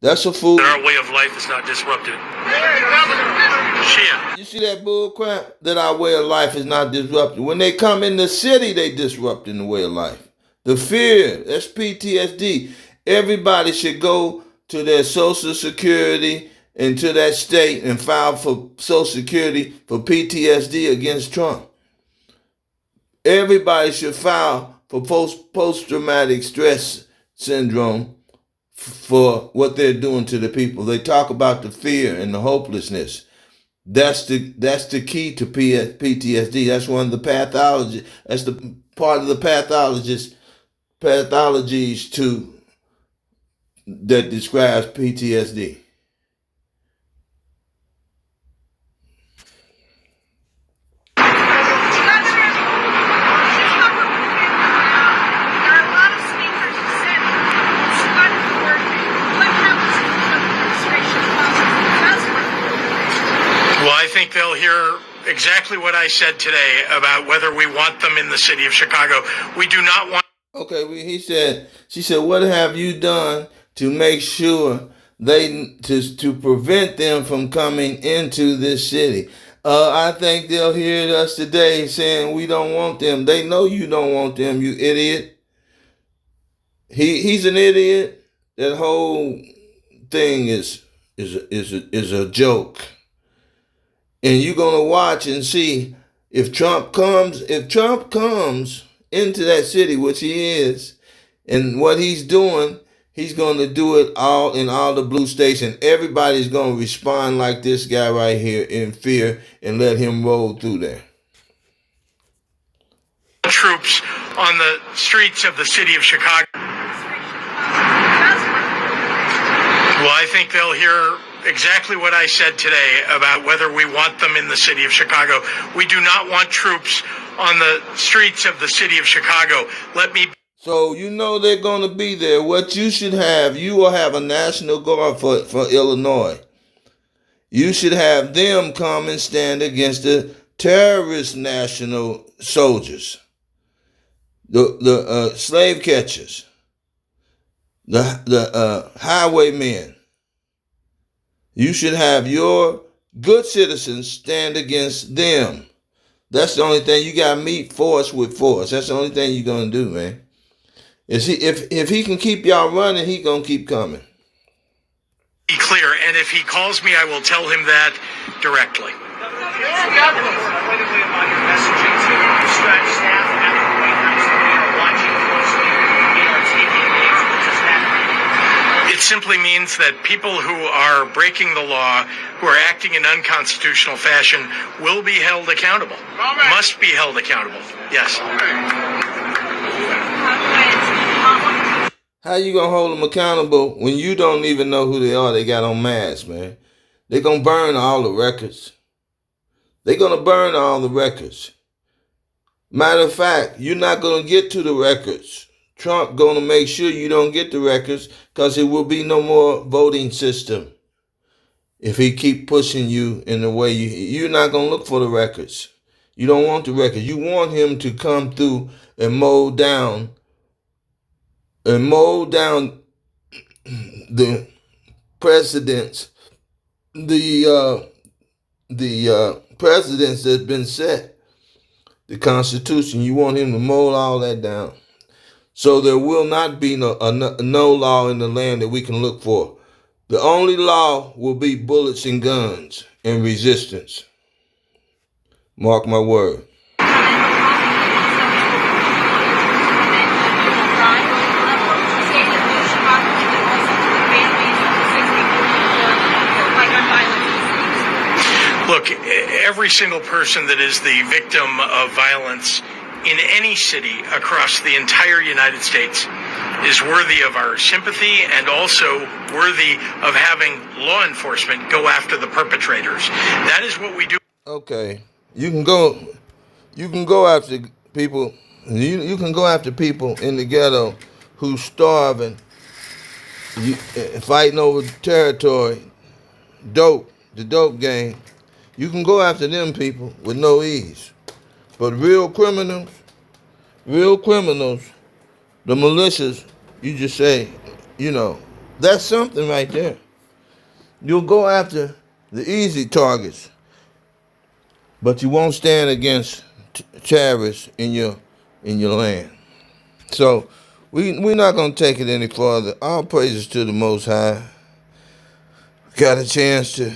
That's a fool. Our way of life is not disrupted. Shit. You see that bull crap? That our way of life is not disrupted. When they come in the city, they disrupting the way of life. The fear, that's PTSD. Everybody should go to their Social Security and to that state and file for Social Security for PTSD against Trump. Everybody should file for post-traumatic stress syndrome for what they're doing to the people. They talk about the fear and the hopelessness. That's the key to PTSD. That's one of the pathology. That's the part of the pathologies that describes PTSD. I think they'll hear exactly what I said today about whether we want them in the city of Chicago. We do not want. Okay, she said, what have you done to make sure to prevent them from coming into this city. I think they'll hear us today saying we don't want them. They know you don't want them, you idiot. He's an idiot. That whole thing is a joke. And you're gonna watch and see if Trump comes into that city, which he is, and what he's doing, he's gonna do it all in all the blue states, and everybody's gonna respond like this guy right here in fear and let him roll through there. Troops on the streets of the city of Chicago. Well, I think they'll hear exactly what I said today about whether we want them in the city of Chicago. We do not want troops on the streets of the city of Chicago. So you know they're going to be there. What you should have, you will have a National Guard for Illinois. You should have them come and stand against the terrorist national soldiers, the slave catchers, the highwaymen. You should have your good citizens stand against them. That's the only thing. You got to meet force with force. That's the only thing you're going to do, man. If he can keep y'all running, he going to keep coming. Be clear, and if he calls me, I will tell him that directly. It simply means that people who are breaking the law, who are acting in unconstitutional fashion, will be held accountable. Must be held accountable. Yes. How you gonna hold them accountable when you don't even know who they are? They got on masks, man. They're gonna burn all the records. They're gonna burn all the records. Matter of fact, you're not gonna get to the records. Trump gonna make sure you don't get the records because it will be no more voting system. If he keep pushing you in the way you're not gonna look for the records. You don't want the records. You want him to come through and mow down the presidents, the presidents that's been set, the Constitution. You want him to mow all that down. So there will not be no law in the land that we can look for. The only law will be bullets and guns and resistance. Mark my word. Look, every single person that is the victim of violence in any city across the entire United States is worthy of our sympathy and also worthy of having law enforcement go after the perpetrators. That is what we do. Okay, you can go after people. You can go after people in the ghetto who's starving, fighting over territory, the dope gang. You can go after them people with no ease. But real criminals, the militias, you just say, that's something right there. You'll go after the easy targets, but you won't stand against terrorists in your land. So we're not going to take it any further. All praises to the Most High. Got a chance to,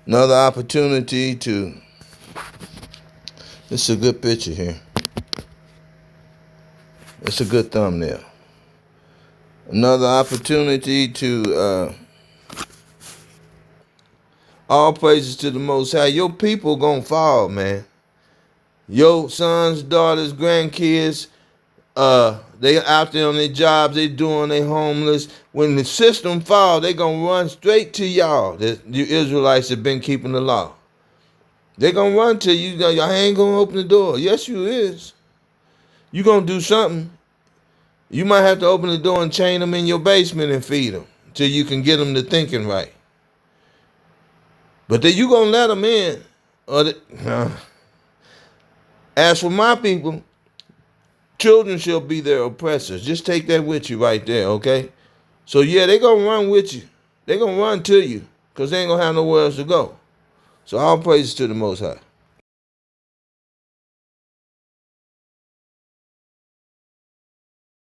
another opportunity to, this is a good picture here. It's a good thumbnail. Another opportunity to, all praises to the Most High. Your people gonna fall, man. Your sons, daughters, grandkids, they out there on their jobs, they homeless. When the system fall, they gonna run straight to y'all. You Israelites have been keeping the law. They gonna run to you. Y'all ain't gonna open the door. Yes, you is. You gonna do something. You might have to open the door and chain them in your basement and feed them till you can get them to thinking right. But then you gonna let them in. As for my people, children shall be their oppressors. Just take that with you right there, okay? So yeah, they gonna run with you. they're going to run to you because they ain't going to have nowhere else to go. So all praises to the Most High.